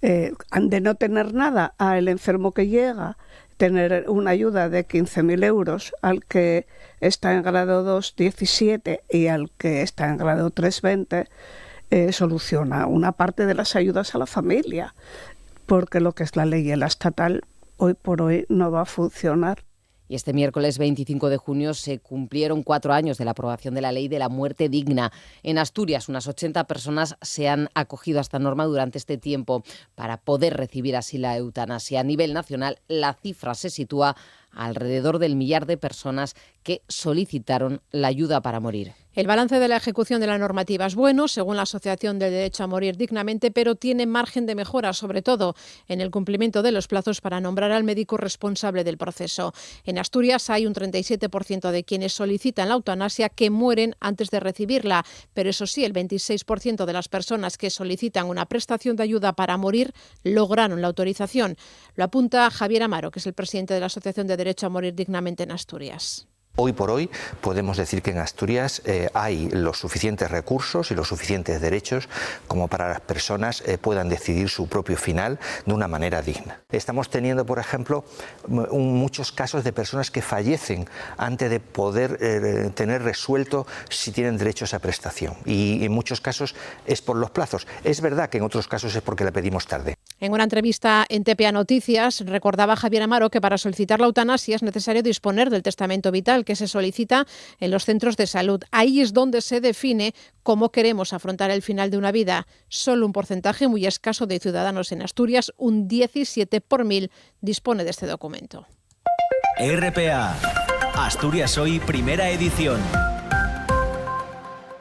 de no tener nada al enfermo que llega, tener una ayuda de 15.000 euros al que está en grado 2, 17 y al que está en grado 3, 20, soluciona una parte de las ayudas a la familia, porque lo que es la ley y la estatal hoy por hoy no va a funcionar. Y este miércoles 25 de junio se cumplieron 4 años de la aprobación de la Ley de la Muerte Digna. En Asturias, unas 80 personas se han acogido a esta norma durante este tiempo para poder recibir así la eutanasia. A nivel nacional, la cifra se sitúa alrededor del 1 millar de personas que solicitaron la ayuda para morir. El balance de la ejecución de la normativa es bueno, según la Asociación del Derecho a Morir Dignamente, pero tiene margen de mejora, sobre todo en el cumplimiento de los plazos para nombrar al médico responsable del proceso. En Asturias hay un 37% de quienes solicitan la eutanasia que mueren antes de recibirla, pero eso sí, el 26% de las personas que solicitan una prestación de ayuda para morir lograron la autorización. Lo apunta Javier Amaro, que es el presidente de la Asociación de Derecho a Morir Dignamente en Asturias. Hoy por hoy podemos decir que en Asturias hay los suficientes recursos y los suficientes derechos como para las personas puedan decidir su propio final de una manera digna. Estamos teniendo, por ejemplo, muchos casos de personas que fallecen antes de poder tener resuelto si tienen derecho a esa prestación. Y en muchos casos es por los plazos. Es verdad que en otros casos es porque la pedimos tarde. En una entrevista en TPA Noticias recordaba Javier Amaro que para solicitar la eutanasia es necesario disponer del testamento vital que se solicita en los centros de salud. Ahí es donde se define cómo queremos afrontar el final de una vida. Solo un porcentaje muy escaso de ciudadanos en Asturias, un 17 por 1000, dispone de este documento. RPA, Asturias Hoy, primera edición.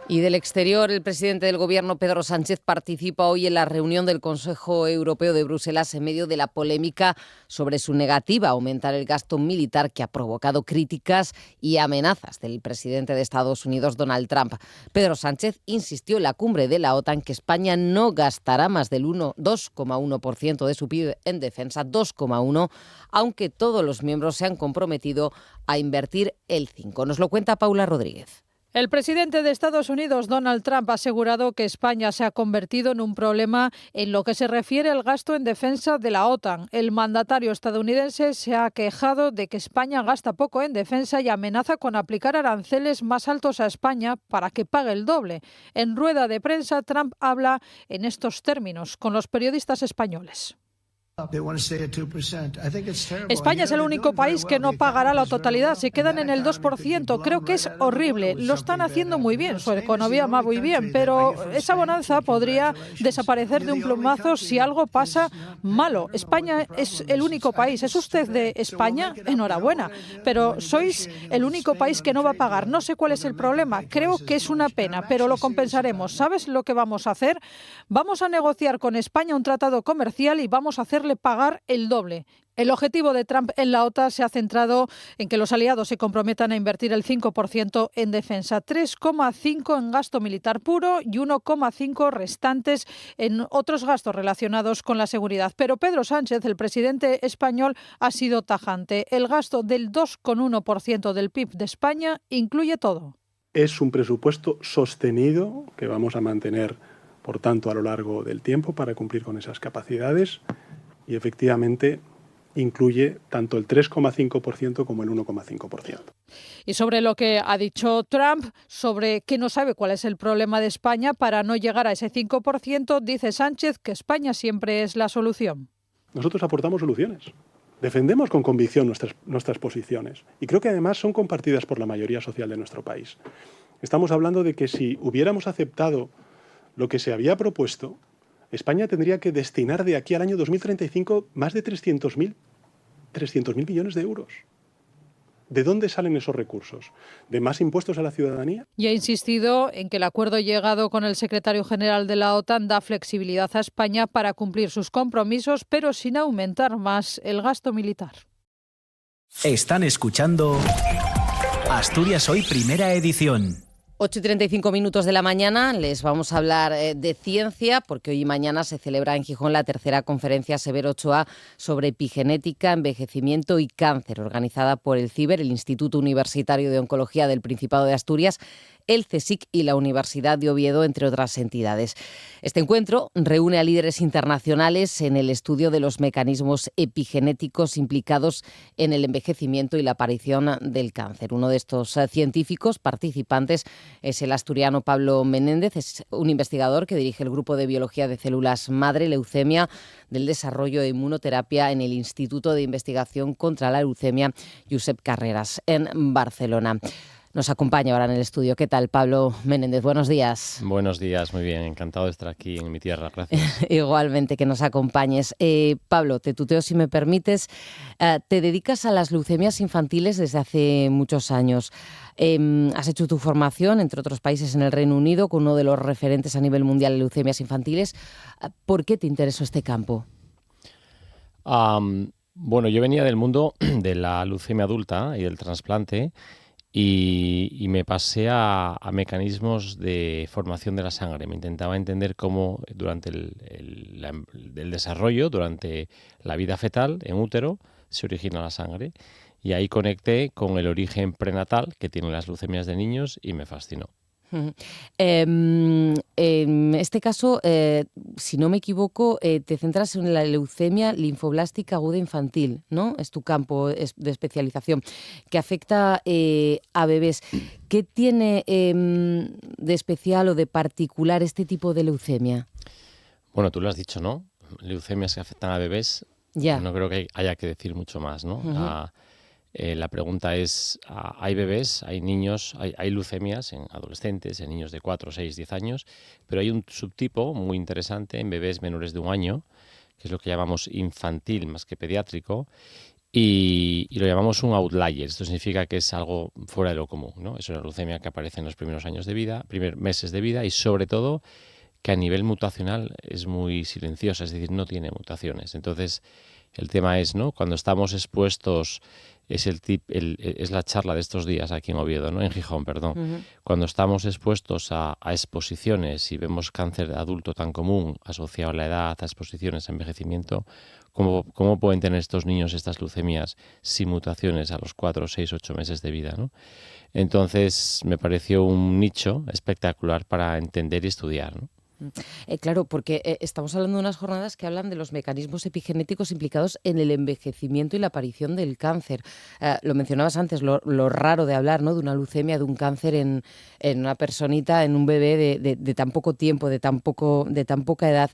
Y del exterior, el presidente del Gobierno, Pedro Sánchez, participa hoy en la reunión del Consejo Europeo de Bruselas en medio de la polémica sobre su negativa a aumentar el gasto militar que ha provocado críticas y amenazas del presidente de Estados Unidos, Donald Trump. Pedro Sánchez insistió en la cumbre de la OTAN que España no gastará más del 2,1% de su PIB en defensa, 2,1%, aunque todos los miembros se han comprometido a invertir el 5%. Nos lo cuenta Paula Rodríguez. El presidente de Estados Unidos, Donald Trump, ha asegurado que España se ha convertido en un problema en lo que se refiere al gasto en defensa de la OTAN. El mandatario estadounidense se ha quejado de que España gasta poco en defensa y amenaza con aplicar aranceles más altos a España para que pague el doble. En rueda de prensa, Trump habla en estos términos con los periodistas españoles. España es el único país que no pagará la totalidad, se quedan en el 2%. Creo que es horrible. Lo están haciendo muy bien, su economía va muy bien, pero esa bonanza podría desaparecer de un plumazo si algo pasa malo. España es el único país. ¿Es usted de España? Enhorabuena. Pero sois el único país que no va a pagar. No sé cuál es el problema. Creo que es una pena, pero lo compensaremos. ¿Sabes lo que vamos a hacer? Vamos a negociar con España un tratado comercial y vamos a hacerle pagar el doble. El objetivo de Trump en la OTAN se ha centrado en que los aliados se comprometan a invertir el 5% en defensa, 3,5% en gasto militar puro y 1,5% restantes en otros gastos relacionados con la seguridad. Pero Pedro Sánchez, el presidente español, ha sido tajante. El gasto del 2,1% del PIB de España incluye todo. Es un presupuesto sostenido que vamos a mantener, por tanto, a lo largo del tiempo para cumplir con esas capacidades. Y efectivamente incluye tanto el 3,5% como el 1,5%. Y sobre lo que ha dicho Trump, sobre que no sabe cuál es el problema de España para no llegar a ese 5%, dice Sánchez que España siempre es la solución. Nosotros aportamos soluciones. Defendemos con convicción nuestras posiciones y creo que además son compartidas por la mayoría social de nuestro país. Estamos hablando de que si hubiéramos aceptado lo que se había propuesto, España tendría que destinar de aquí al año 2035 más de 300.000 millones de euros. ¿De dónde salen esos recursos? ¿De más impuestos a la ciudadanía? Y ha insistido en que el acuerdo llegado con el secretario general de la OTAN da flexibilidad a España para cumplir sus compromisos, pero sin aumentar más el gasto militar. Están escuchando Asturias Hoy, primera edición. 8:35 de la mañana, les vamos a hablar de ciencia, porque hoy y mañana se celebra en Gijón la tercera conferencia Severo Ochoa sobre epigenética, envejecimiento y cáncer, organizada por el CIBER, el Instituto Universitario de Oncología del Principado de Asturias, el CSIC y la Universidad de Oviedo, entre otras entidades. Este encuentro reúne a líderes internacionales en el estudio de los mecanismos epigenéticos implicados en el envejecimiento y la aparición del cáncer. Uno de estos científicos participantes es el asturiano Pablo Menéndez, es un investigador que dirige el Grupo de Biología de Células Madre, Leucemia, del Desarrollo de Inmunoterapia en el Instituto de Investigación contra la Leucemia Josep Carreras, en Barcelona. Nos acompaña ahora en el estudio. ¿Qué tal, Pablo Menéndez? Buenos días. Buenos días, muy bien. Encantado de estar aquí en mi tierra. Gracias. Igualmente, que nos acompañes. Pablo, te tuteo si me permites. Te dedicas a las leucemias infantiles desde hace muchos años. Has hecho tu formación, entre otros países, en el Reino Unido, con uno de los referentes a nivel mundial en leucemias infantiles. ¿Por qué te interesó este campo? Bueno, yo venía del mundo de la leucemia adulta y del trasplante. Y me pasé a mecanismos de formación de la sangre. Me intentaba entender cómo durante el desarrollo, durante la vida fetal en útero, se origina la sangre. Y ahí conecté con el origen prenatal que tienen las leucemias de niños y me fascinó. En este caso, si no me equivoco, te centras en la leucemia linfoblástica aguda infantil, ¿no? Es tu campo de especialización, que afecta a bebés. ¿Qué tiene de especial o de particular este tipo de leucemia? Bueno, tú lo has dicho, ¿no? Leucemias que afectan a bebés. Ya. No creo que haya que decir mucho más, ¿no? La pregunta es, ¿hay bebés, hay niños, hay leucemias en adolescentes, en niños de 4, 6, 10 años? Pero hay un subtipo muy interesante en bebés menores de 1 año, que es lo que llamamos infantil más que pediátrico, y lo llamamos un outlier. Esto significa que es algo fuera de lo común, ¿no? Es una leucemia que aparece en los primeros años de vida, primeros meses de vida, y sobre todo que a nivel mutacional es muy silenciosa, es decir, no tiene mutaciones. Entonces, el tema es, ¿no? Cuando estamos expuestos, es la charla de estos días aquí en Oviedo, ¿no? En Gijón, perdón. Cuando estamos expuestos a exposiciones y vemos cáncer adulto tan común asociado a la edad, a exposiciones, a envejecimiento, ¿cómo pueden tener estos niños estas leucemias sin mutaciones a los 4, 6, 8 meses de vida, ¿no? Entonces me pareció un nicho espectacular para entender y estudiar, ¿no? Claro, porque estamos hablando de unas jornadas que hablan de los mecanismos epigenéticos implicados en el envejecimiento y la aparición del cáncer. Lo mencionabas antes, lo raro de hablar, ¿no? De una leucemia, de un cáncer en una personita, en un bebé de tan poco tiempo, de tan poca edad.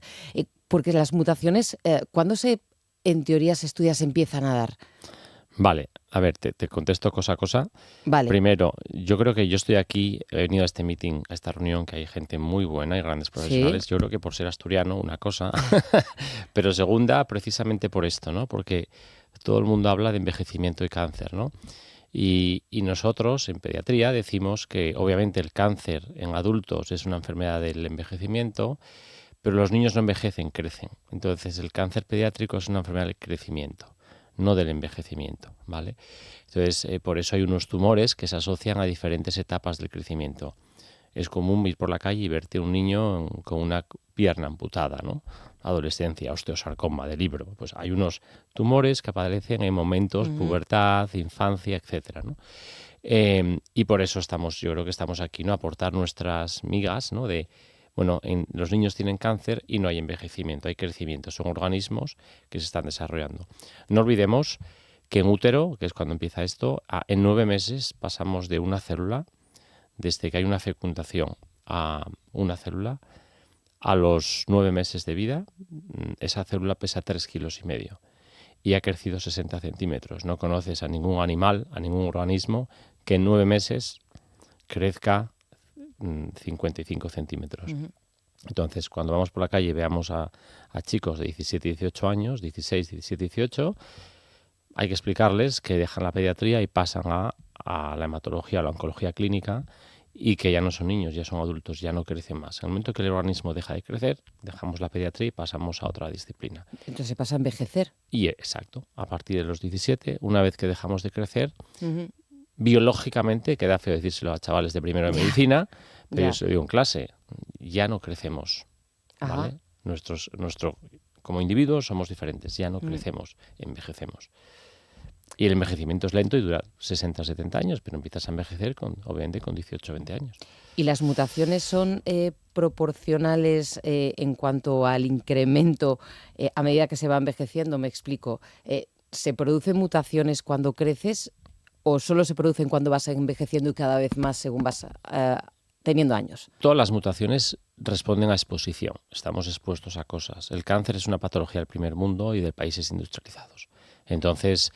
Porque las mutaciones, ¿cuándo en teoría se estudia, se empiezan a dar? Vale, a ver, te contesto cosa a cosa. Vale. Primero, yo creo que yo estoy aquí, he venido a este meeting, a esta reunión, que hay gente muy buena y grandes profesionales. ¿Sí? Yo creo que por ser asturiano, una cosa, pero segunda, precisamente por esto, ¿no? Porque todo el mundo habla de envejecimiento y cáncer, ¿no? Y nosotros, en pediatría, decimos que obviamente el cáncer en adultos es una enfermedad del envejecimiento, pero los niños no envejecen, crecen. Entonces, el cáncer pediátrico es una enfermedad del crecimiento, no del envejecimiento, ¿vale? Entonces, por eso hay unos tumores que se asocian a diferentes etapas del crecimiento. Es común ir por la calle y verte un niño con una pierna amputada, ¿no? Adolescencia, osteosarcoma de libro. Pues hay unos tumores que aparecen en momentos, pubertad, infancia, etcétera, ¿no? Y por eso yo creo que estamos aquí, ¿no? Aportar nuestras migas, ¿no? Los niños tienen cáncer y no hay envejecimiento, hay crecimiento. Son organismos que se están desarrollando. No olvidemos que en útero, que es cuando empieza esto, en 9 meses pasamos de una célula, desde que hay una fecundación a una célula, a los 9 meses de vida, esa célula pesa 3,5 kilos y ha crecido 60 centímetros. No conoces a ningún animal, a ningún organismo que en 9 meses crezca 55 centímetros. Entonces, cuando vamos por la calle y veamos a chicos de 17, 18 años, 16, 17, 18, hay que explicarles que dejan la pediatría y pasan a la hematología, a la oncología clínica, y que ya no son niños, ya son adultos, ya no crecen más. En el momento que el organismo deja de crecer, dejamos la pediatría y pasamos a otra disciplina. Entonces se pasa a envejecer. Y exacto, a partir de los 17, una vez que dejamos de crecer, biológicamente, queda feo decírselo a chavales de primero de medicina, pero yo soy en clase, ya no crecemos, ¿vale? Como individuos somos diferentes, ya no crecemos, envejecemos. Y el envejecimiento es lento y dura 60, 70 años, pero empiezas a envejecer obviamente con 18, 20 años. ¿Y las mutaciones son proporcionales en cuanto al incremento a medida que se va envejeciendo? Me explico. ¿Se producen mutaciones cuando creces o solo se producen cuando vas envejeciendo y cada vez más según vas teniendo años? Todas las mutaciones responden a exposición. Estamos expuestos a cosas. El cáncer es una patología del primer mundo y de países industrializados. Entonces,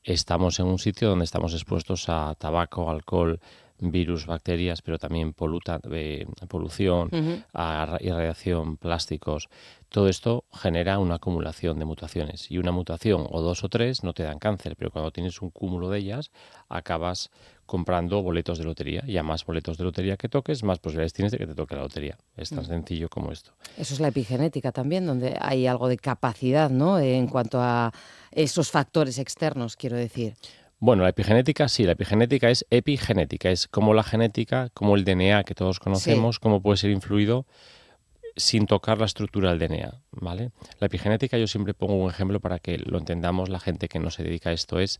estamos en un sitio donde estamos expuestos a tabaco, alcohol, virus, bacterias, pero también polución, a irradiación, plásticos. Todo esto genera una acumulación de mutaciones. Y una mutación o 2 o 3 no te dan cáncer, pero cuando tienes un cúmulo de ellas, acabas comprando boletos de lotería. Y a más boletos de lotería que toques, más posibilidades tienes de que te toque la lotería. Es tan sencillo como esto. Eso es la epigenética también, donde hay algo de capacidad, ¿no? En cuanto a esos factores externos, quiero decir. Bueno, la epigenética sí, la epigenética es epigenética, es como la genética, como el DNA que todos conocemos, cómo puede ser influido sin tocar la estructura del DNA, ¿vale? La epigenética, yo siempre pongo un ejemplo para que lo entendamos la gente que no se dedica a esto, es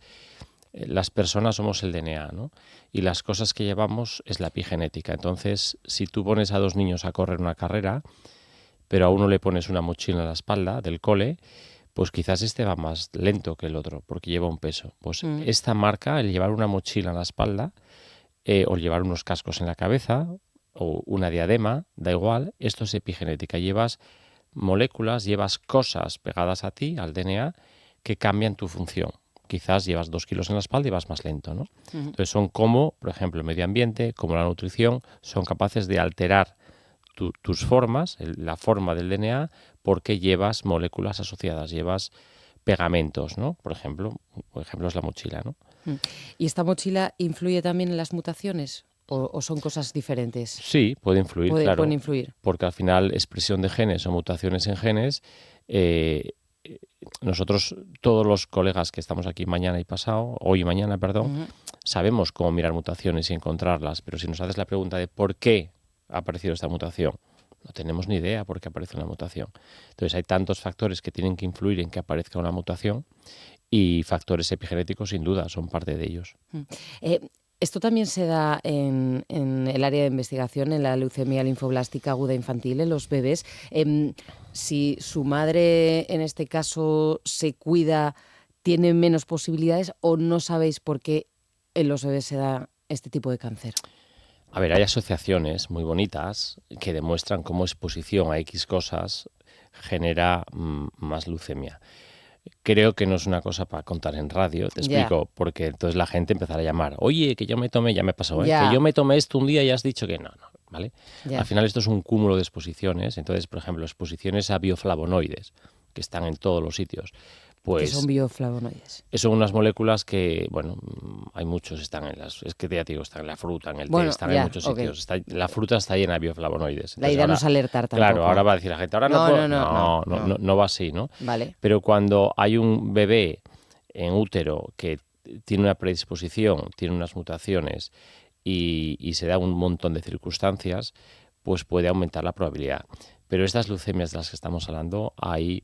las personas somos el DNA, ¿no? Y las cosas que llevamos es la epigenética. Entonces, si tú pones a 2 niños a correr una carrera, pero a uno le pones una mochila en la espalda del cole, pues quizás este va más lento que el otro, porque lleva un peso. Pues esta marca, el llevar una mochila en la espalda, o llevar unos cascos en la cabeza, o una diadema, da igual, esto es epigenética. Llevas moléculas, llevas cosas pegadas a ti, al DNA, que cambian tu función. Quizás llevas 2 kilos en la espalda y vas más lento, ¿no? Entonces son como, por ejemplo, el medio ambiente, como la nutrición, son capaces de alterar tus formas, la forma del DNA, porque llevas moléculas asociadas, llevas pegamentos, ¿no? Por ejemplo es la mochila, ¿no? ¿Y esta mochila influye también en las mutaciones o son cosas diferentes? Sí, puede influir, claro. Pueden influir. Porque al final expresión de genes o mutaciones en genes, nosotros, todos los colegas que estamos aquí hoy y mañana, sabemos cómo mirar mutaciones y encontrarlas, pero si nos haces la pregunta de por qué ha aparecido esta mutación, no tenemos ni idea por qué aparece una mutación. Entonces hay tantos factores que tienen que influir en que aparezca una mutación y factores epigenéticos sin duda son parte de ellos. Esto también se da en el área de investigación, en la leucemia linfoblástica aguda infantil, en los bebés. Si su madre, en este caso, se cuida, ¿tiene menos posibilidades o no sabéis por qué en los bebés se da este tipo de cáncer? A ver, hay asociaciones muy bonitas que demuestran cómo exposición a X cosas genera más leucemia. Creo que no es una cosa para contar en radio, te explico, porque entonces la gente empezará a llamar, oye, que yo me tomé, ya me pasó, que yo me tomé esto un día y has dicho que no, ¿vale? Al final esto es un cúmulo de exposiciones, entonces, por ejemplo, exposiciones a bioflavonoides, que están en todos los sitios. Pues, ¿qué son bioflavonoides? Son unas moléculas que, bueno, hay muchos, están en es que ya te digo, están en la fruta, en el té, están en muchos sitios. La fruta está llena de bioflavonoides. Entonces, la idea no es alertar tampoco. Claro, ahora va a decir la gente, ahora no va así, ¿no? Vale. Pero cuando hay un bebé en útero que tiene una predisposición, tiene unas mutaciones y se da un montón de circunstancias, pues puede aumentar la probabilidad. Pero estas leucemias de las que estamos hablando, hay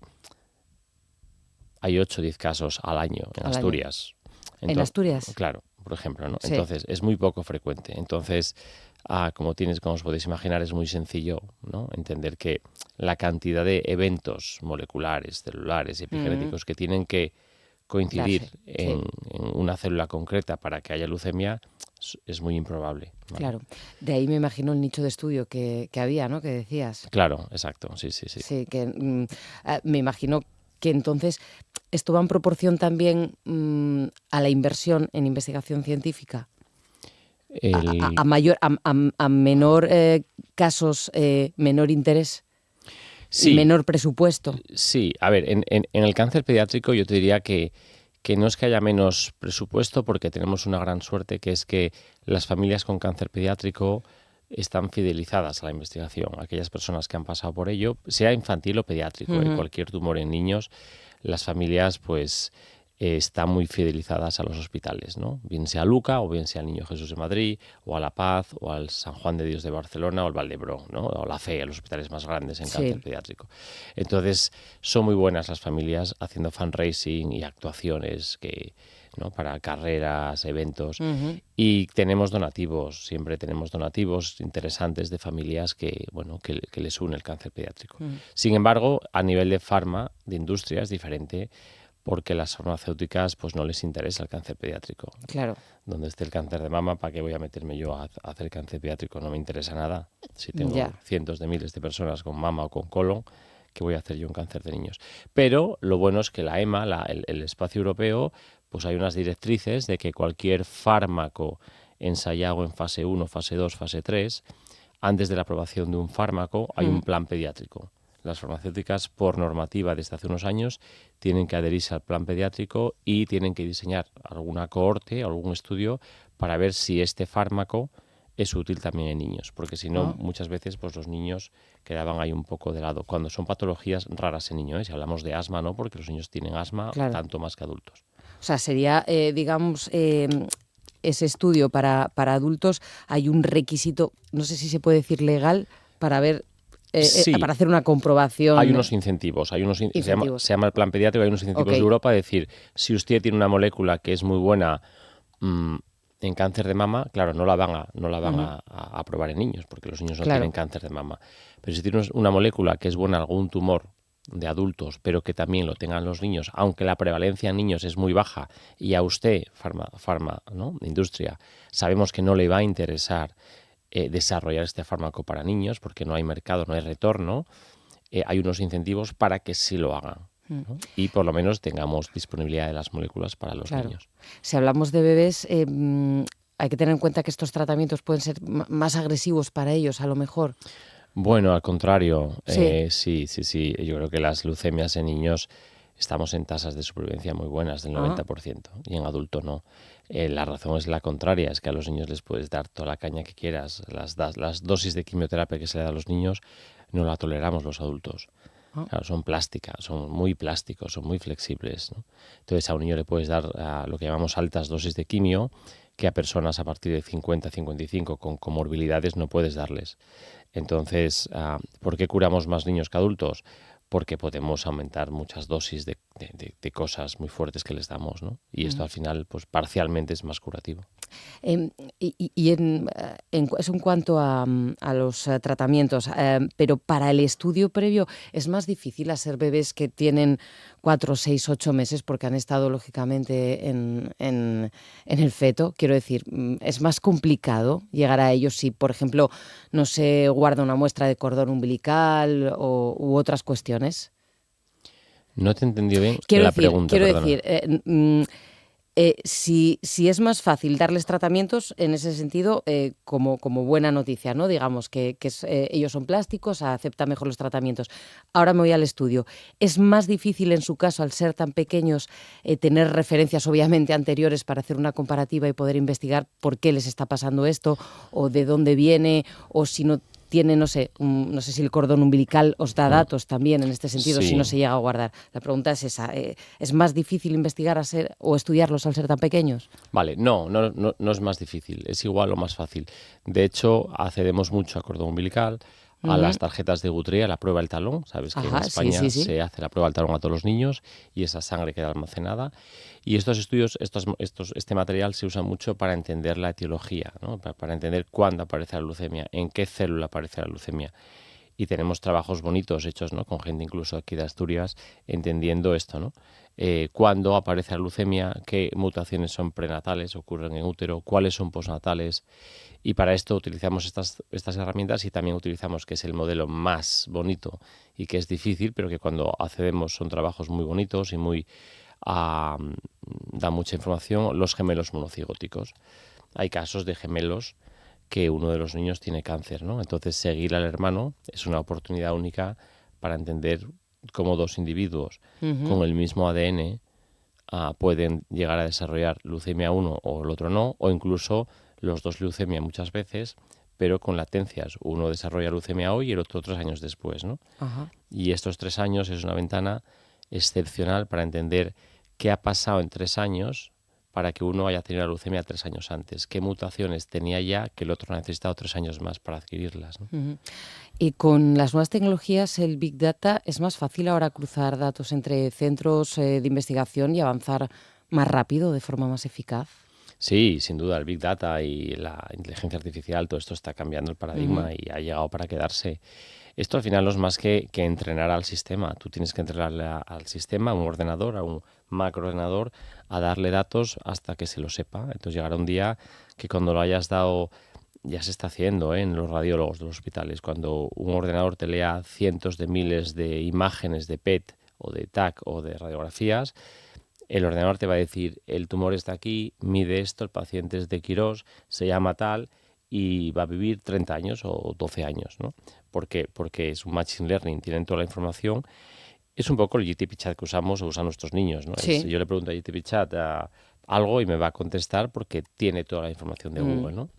8 o 10 casos al año en Asturias. ¿En Asturias? Claro, por ejemplo, ¿no? Sí. Entonces, es muy poco frecuente. Entonces, como os podéis imaginar, es muy sencillo, ¿no? Entender que la cantidad de eventos moleculares, celulares y epigenéticos que tienen que coincidir en una célula concreta para que haya leucemia es muy improbable, ¿vale? Claro. De ahí me imagino el nicho de estudio que había, ¿no? Que decías. Claro, exacto. Sí. Sí, que me imagino que entonces esto va en proporción también a la inversión en investigación científica. A menor casos, menor interés, y menor presupuesto. Sí, a ver, en el cáncer pediátrico yo te diría que no es que haya menos presupuesto, porque tenemos una gran suerte, que es que las familias con cáncer pediátrico están fidelizadas a la investigación. Aquellas personas que han pasado por ello, sea infantil o pediátrico, cualquier tumor en niños, las familias pues están muy fidelizadas a los hospitales, ¿no? Bien sea Luca o bien sea el Niño Jesús de Madrid o a La Paz o al San Juan de Dios de Barcelona o al Valdebrón, ¿no? O la FE, los hospitales más grandes en cáncer pediátrico. Entonces son muy buenas las familias haciendo fundraising y actuaciones ¿no? Para carreras, eventos, y tenemos donativos, siempre tenemos donativos interesantes de familias que les une el cáncer pediátrico. Sin embargo, a nivel de de industria es diferente, porque las farmacéuticas pues no les interesa el cáncer pediátrico. Claro. Donde esté el cáncer de mama, ¿para qué voy a meterme yo a hacer cáncer pediátrico? No me interesa nada. Si tengo cientos de miles de personas con mama o con colon, ¿qué voy a hacer yo en cáncer de niños? Pero lo bueno es que la EMA, el espacio europeo, pues hay unas directrices de que cualquier fármaco ensayado en fase 1, fase 2, fase 3, antes de la aprobación de un fármaco hay un plan pediátrico. Las farmacéuticas, por normativa desde hace unos años, tienen que adherirse al plan pediátrico y tienen que diseñar alguna cohorte, algún estudio, para ver si este fármaco es útil también en niños, porque si no, muchas veces pues los niños quedaban ahí un poco de lado, cuando son patologías raras en niños, si hablamos de asma, ¿no? Porque los niños tienen asma tanto más que adultos. O sea, sería, ese estudio para adultos, hay un requisito, no sé si se puede decir legal, para ver, para hacer una comprobación. Hay unos incentivos, se llama el plan pediátrico, hay unos incentivos de Europa, es decir, si usted tiene una molécula que es muy buena en cáncer de mama, claro, no la van a probar en niños, porque los niños no tienen cáncer de mama. Pero si tienes una molécula que es buena en algún tumor de adultos, pero que también lo tengan los niños, aunque la prevalencia en niños es muy baja, y a usted, ¿no? Industria, sabemos que no le va a interesar desarrollar este fármaco para niños, porque no hay mercado, no hay retorno, hay unos incentivos para que sí lo hagan, ¿no? Y por lo menos tengamos disponibilidad de las moléculas para los niños. Si hablamos de bebés, hay que tener en cuenta que estos tratamientos pueden ser más agresivos para ellos, a lo mejor. Bueno, al contrario, sí. Yo creo que las leucemias en niños estamos en tasas de supervivencia muy buenas, del 90%, y en adulto no. La razón es la contraria, es que a los niños les puedes dar toda la caña que quieras. Las dosis de quimioterapia que se le da a los niños no la toleramos los adultos. Claro, son plásticas, son muy plásticos, son muy flexibles, ¿no? Entonces a un niño le puedes dar lo que llamamos altas dosis de quimio, que a personas a partir de 50-55 con comorbilidades no puedes darles. Entonces, ¿por qué curamos más niños que adultos? Porque podemos aumentar muchas dosis de cosas muy fuertes que les damos, ¿no? Y esto al final, pues parcialmente es más curativo. Eso en cuanto a los tratamientos, pero para el estudio previo es más difícil hacer bebés que tienen 4, 6, 8 meses porque han estado lógicamente en el feto. Quiero decir, es más complicado llegar a ellos si, por ejemplo, no se guarda una muestra de cordón umbilical u otras cuestiones. No te he entendido bien la pregunta. Quiero decir, si es más fácil darles tratamientos, en ese sentido, como buena noticia, ¿no? Digamos que ellos son plásticos, aceptan mejor los tratamientos. Ahora me voy al estudio. ¿Es más difícil en su caso, al ser tan pequeños, tener referencias obviamente anteriores para hacer una comparativa y poder investigar por qué les está pasando esto, o de dónde viene, o si no tiene, no sé si el cordón umbilical os da datos también en este sentido, si no se llega a guardar? La pregunta es esa. ¿Es más difícil investigar o estudiarlos al ser tan pequeños? Vale, no es más difícil, es igual o más fácil. De hecho, accedemos mucho a cordón umbilical, a las tarjetas de Guthrie, a la prueba del talón. Sabes que en España se hace la prueba del talón a todos los niños y esa sangre queda almacenada. Y estos estudios, este material se usa mucho para entender la etiología, ¿no? Para entender cuándo aparece la leucemia, en qué célula aparece la leucemia. Y tenemos trabajos bonitos hechos, ¿no? Con gente incluso aquí de Asturias entendiendo esto, ¿no? Cuándo aparece la leucemia, qué mutaciones son prenatales, ocurren en útero, cuáles son postnatales. Y para esto utilizamos estas herramientas y también utilizamos, que es el modelo más bonito y que es difícil, pero que cuando accedemos son trabajos muy bonitos y da mucha información, los gemelos monocigóticos. Hay casos de gemelos que uno de los niños tiene cáncer, ¿no? Entonces seguir al hermano es una oportunidad única para entender cómo dos individuos con el mismo ADN pueden llegar a desarrollar leucemia uno o el otro no, o incluso los dos leucemia muchas veces, pero con latencias. Uno desarrolla leucemia hoy y el otro 3 años después, ¿no? Y estos 3 años es una ventana excepcional para entender qué ha pasado en 3 años para que uno haya tenido la leucemia 3 años antes, qué mutaciones tenía ya que el otro ha necesitado 3 años más para adquirirlas, ¿no? Y con las nuevas tecnologías, el Big Data, ¿es más fácil ahora cruzar datos entre centros de investigación y avanzar más rápido, de forma más eficaz? Sí, sin duda, el Big Data y la inteligencia artificial, todo esto está cambiando el paradigma y ha llegado para quedarse. Esto al final no es más que entrenar al sistema. Tú tienes que entrenarle al sistema, a un ordenador, a un macroordenador, a darle datos hasta que se lo sepa. Entonces llegará un día que cuando lo hayas dado, ya se está haciendo en los radiólogos de los hospitales, cuando un ordenador te lea cientos de miles de imágenes de PET o de TAC o de radiografías, el ordenador te va a decir, el tumor está aquí, mide esto, el paciente es de Quirós, se llama tal y va a vivir 30 años o 12 años, ¿no? Porque es un machine learning, tienen toda la información. Es un poco el GTP Chat que usamos o usan nuestros niños, ¿no? Sí. Yo le pregunto a GTP Chat algo y me va a contestar porque tiene toda la información de Google, ¿no?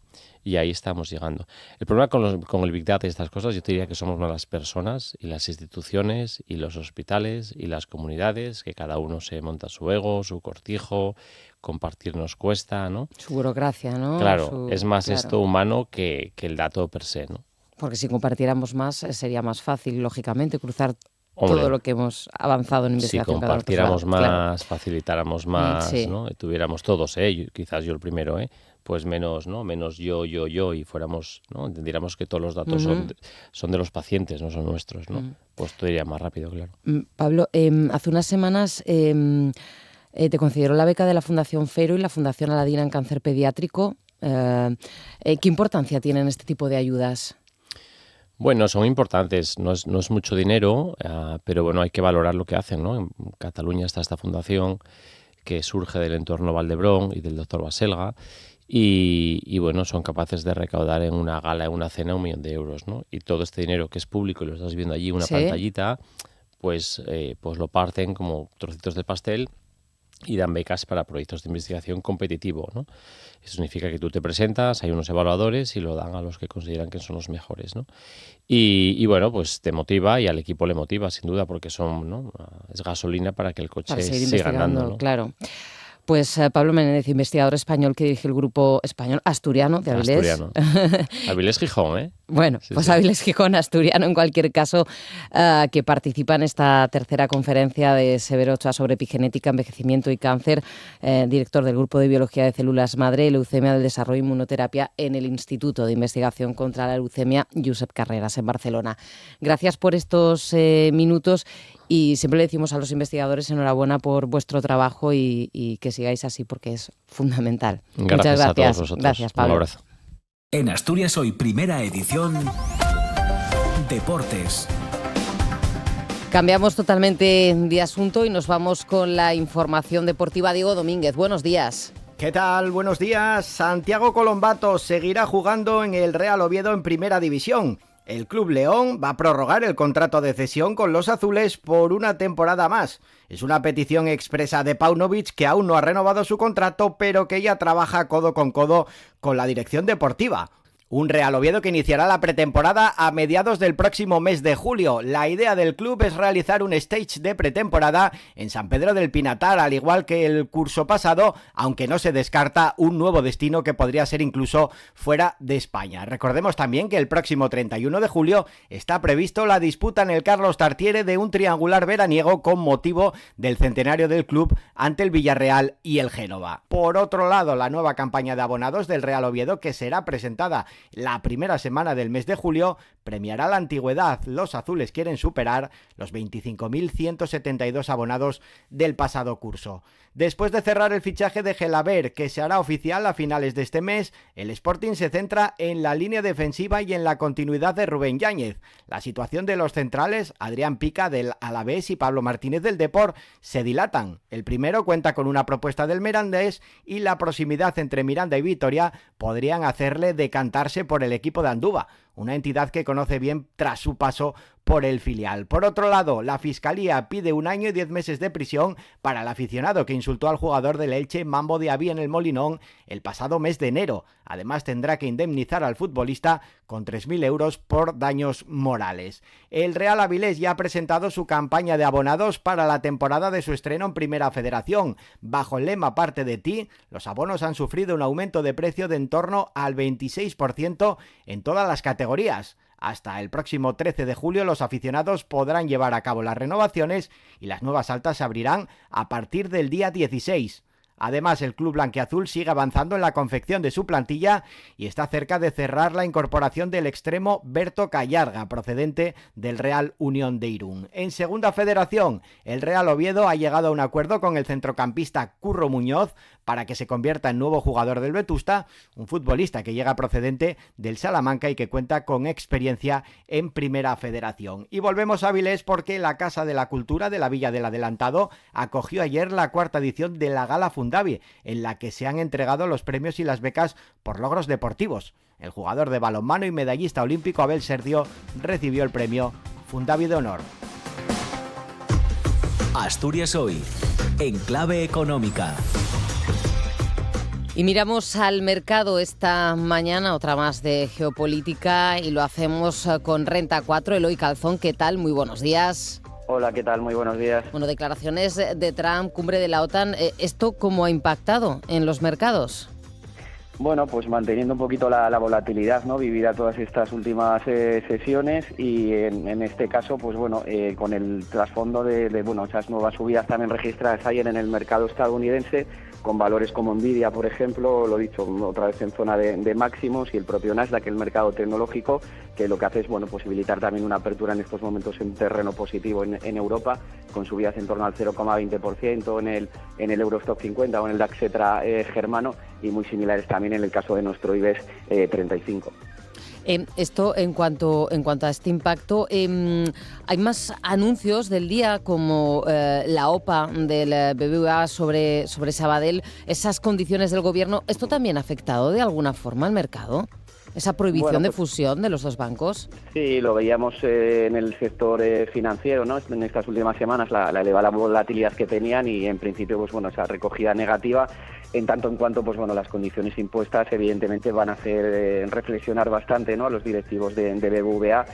Y ahí estamos llegando. El problema con el Big Data y estas cosas, yo te diría que somos más las personas y las instituciones y los hospitales y las comunidades, que cada uno se monta su ego, su cortijo, compartir nos cuesta, ¿no? Su burocracia, ¿no? Claro, es más esto humano que el dato per se, ¿no? Porque si compartiéramos más, sería más fácil, lógicamente, cruzar todo lo que hemos avanzado en investigación. Si compartiéramos más, claro, facilitáramos más, ¿no? Y tuviéramos todos, quizás yo el primero, pues menos, ¿no? Menos yo, y fuéramos, ¿no? Entendiéramos que todos los datos son de los pacientes, no son nuestros, ¿no? Pues todo iría más rápido, claro. Pablo, hace unas semanas te concedieron la beca de la Fundación Fero y la Fundación Aladina en Cáncer Pediátrico. ¿Qué importancia tienen este tipo de ayudas? Bueno, son importantes, no es mucho dinero, pero bueno, hay que valorar lo que hacen, ¿no? En Cataluña está esta fundación que surge del entorno Valdebrón y del doctor Baselga y bueno, son capaces de recaudar en una gala, en una cena, 1 millón de euros, ¿no? Y todo este dinero que es público y lo estás viendo allí, una pantallita, pues lo parten como trocitos de pastel y dan becas para proyectos de investigación competitivo, ¿no? Eso significa que tú te presentas, hay unos evaluadores y lo dan a los que consideran que son los mejores, ¿no? Y bueno, pues te motiva y al equipo le motiva, sin duda, porque ¿no? Es gasolina para que el coche siga andando, ¿no? Claro. Pues Pablo Menéndez, investigador español que dirige el grupo español asturiano de Avilés. Avilés Gijón, ¿eh? Bueno, sí, pues sí. Avilés Gijón, asturiano en cualquier caso, que participa en esta tercera conferencia de Severo Ochoa sobre epigenética, envejecimiento y cáncer, director del grupo de biología de células madre, leucemia del desarrollo e inmunoterapia en el Instituto de Investigación contra la Leucemia Josep Carreras en Barcelona. Gracias por estos minutos. Y siempre le decimos a los investigadores enhorabuena por vuestro trabajo y que sigáis así porque es fundamental. Gracias. Muchas gracias a todos vosotros. Gracias, Pablo. Un abrazo. En Asturias Hoy, primera edición, Deportes. Cambiamos totalmente de asunto y nos vamos con la información deportiva. Diego Domínguez, buenos días. ¿Qué tal? Buenos días. Santiago Colombato seguirá jugando en el Real Oviedo en Primera División. El Club León va a prorrogar el contrato de cesión con los azules por una temporada más. Es una petición expresa de Paunovic, que aún no ha renovado su contrato, pero que ya trabaja codo con la dirección deportiva. Un Real Oviedo que iniciará la pretemporada a mediados del próximo mes de julio. La idea del club es realizar un stage de pretemporada en San Pedro del Pinatar, al igual que el curso pasado, aunque no se descarta un nuevo destino que podría ser incluso fuera de España. Recordemos también que el próximo 31 de julio está previsto la disputa en el Carlos Tartiere de un triangular veraniego con motivo del centenario del club ante el Villarreal y el Génova. Por otro lado, la nueva campaña de abonados del Real Oviedo, que será presentada la primera semana del mes de julio, premiará la antigüedad. Los azules quieren superar los 25.172 abonados del pasado curso. Después de cerrar el fichaje de Gelaber, que se hará oficial a finales de este mes, el Sporting se centra en la línea defensiva y en la continuidad de Rubén Yáñez. La situación de los centrales, Adrián Pica del Alavés y Pablo Martínez del Depor, se dilatan. El primero cuenta con una propuesta del Mirandés y la proximidad entre Miranda y Vitoria podrían hacerle decantarse por el equipo de Andúba, una entidad que conoce bien tras su paso por el filial. Por otro lado, la Fiscalía pide 1 año y 10 meses de prisión para el aficionado que insultó al jugador del Elche Mambo Diaby en el Molinón el pasado mes de enero. Además, tendrá que indemnizar al futbolista con 3.000 euros por daños morales. El Real Avilés ya ha presentado su campaña de abonados para la temporada de su estreno en Primera Federación. Bajo el lema Parte de ti, los abonos han sufrido un aumento de precio de en torno al 26% en todas las categorías. Hasta el próximo 13 de julio los aficionados podrán llevar a cabo las renovaciones y las nuevas altas se abrirán a partir del día 16. Además, el club blanquiazul sigue avanzando en la confección de su plantilla y está cerca de cerrar la incorporación del extremo Berto Callarga, procedente del Real Unión de Irún. En Segunda Federación, el Real Oviedo ha llegado a un acuerdo con el centrocampista Curro Muñoz para que se convierta en nuevo jugador del Vetusta, un futbolista que llega procedente del Salamanca y que cuenta con experiencia en Primera Federación. Y volvemos a Avilés porque la Casa de la Cultura de la Villa del Adelantado acogió ayer la 4ª edición de la Gala Fundavi, en la que se han entregado los premios y las becas por logros deportivos. El jugador de balonmano y medallista olímpico Abel Serdio recibió el premio Fundavi de Honor. Asturias Hoy, en clave económica. Y miramos al mercado esta mañana, otra más de geopolítica, y lo hacemos con Renta 4. Eloy Calzón, ¿qué tal? Muy buenos días. Hola, ¿qué tal? Muy buenos días. Bueno, declaraciones de Trump, cumbre de la OTAN. ¿Esto cómo ha impactado en los mercados? Bueno, pues manteniendo un poquito la volatilidad, ¿no?, vivida todas estas últimas sesiones, y en este caso, pues bueno, con el trasfondo de esas nuevas subidas también registradas ayer en el mercado estadounidense, con valores como Nvidia, por ejemplo, lo he dicho, otra vez en zona de máximos, y el propio Nasdaq, el mercado tecnológico, que lo que hace es, bueno, posibilitar también una apertura en estos momentos en terreno positivo en Europa, con subidas en torno al 0,20% en el Eurostock 50 o en el DAX Xetra germano, y muy similares también en el caso de nuestro IBEX 35. Esto en cuanto a este impacto, hay más anuncios del día como la OPA del BBVA sobre Sabadell, esas condiciones del gobierno. ¿Esto también ha afectado de alguna forma al mercado? esa prohibición Bueno, de fusión de los dos bancos? Sí, lo veíamos en el sector financiero, ¿no? En estas últimas semanas la elevada volatilidad que tenían y en principio pues bueno, esa recogida negativa, en tanto en cuanto pues bueno, las condiciones impuestas evidentemente van a hacer reflexionar bastante, ¿no?, a los directivos de BBVA,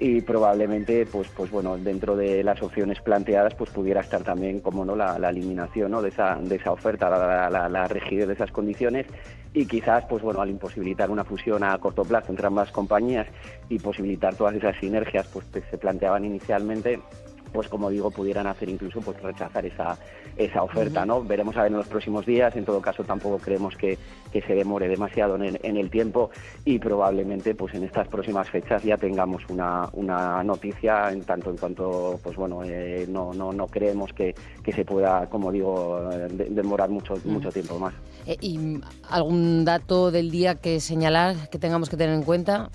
y probablemente pues bueno, dentro de las opciones planteadas pues pudiera estar también, como no, la eliminación, ¿no?, de esa oferta, la rigidez de esas condiciones, y quizás pues bueno, al imposibilitar una fusión a corto plazo entre ambas compañías y posibilitar todas esas sinergias pues que se planteaban inicialmente, pues como digo, pudieran hacer incluso pues rechazar esa oferta, ¿no? Veremos a ver en los próximos días. En todo caso, tampoco creemos que se demore demasiado en el tiempo, y probablemente pues en estas próximas fechas ya tengamos una noticia, en tanto en cuanto pues bueno, no creemos que se pueda, como digo, demorar mucho tiempo más. ¿Y algún dato del día que señalar, que tengamos que tener en cuenta?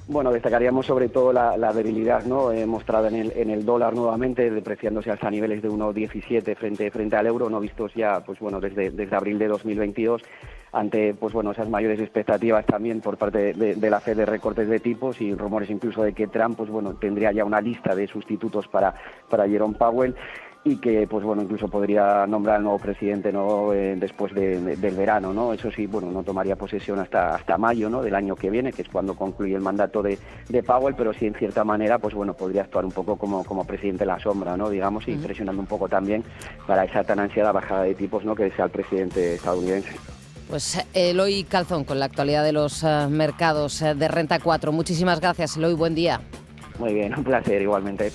Bueno, destacaríamos sobre todo la debilidad, ¿no?, mostrada en el dólar nuevamente, depreciándose hasta niveles de 1,17 frente al euro, no vistos ya pues bueno, desde abril de 2022, ante pues bueno, esas mayores expectativas también por parte de la Fed de recortes de tipos, y rumores incluso de que Trump pues bueno, tendría ya una lista de sustitutos para Jerome Powell, y que pues bueno, incluso podría nombrar al nuevo presidente, ¿no?, después del verano, ¿no? Eso sí, bueno, no tomaría posesión hasta mayo, ¿no?, del año que viene, que es cuando concluye el mandato de Powell, pero sí en cierta manera pues bueno, podría actuar un poco como presidente en la sombra, ¿no?, digamos, y presionando un poco también para esa tan ansiada bajada de tipos, ¿no?, que desea el presidente estadounidense. Pues Eloy Calzón, con la actualidad de los mercados de Renta 4. Muchísimas gracias, Eloy, buen día. Muy bien, un placer igualmente.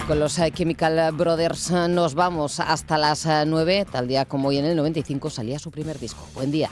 Con los Chemical Brothers nos vamos hasta las 9, tal día como hoy en el 95 salía su primer disco. Buen día.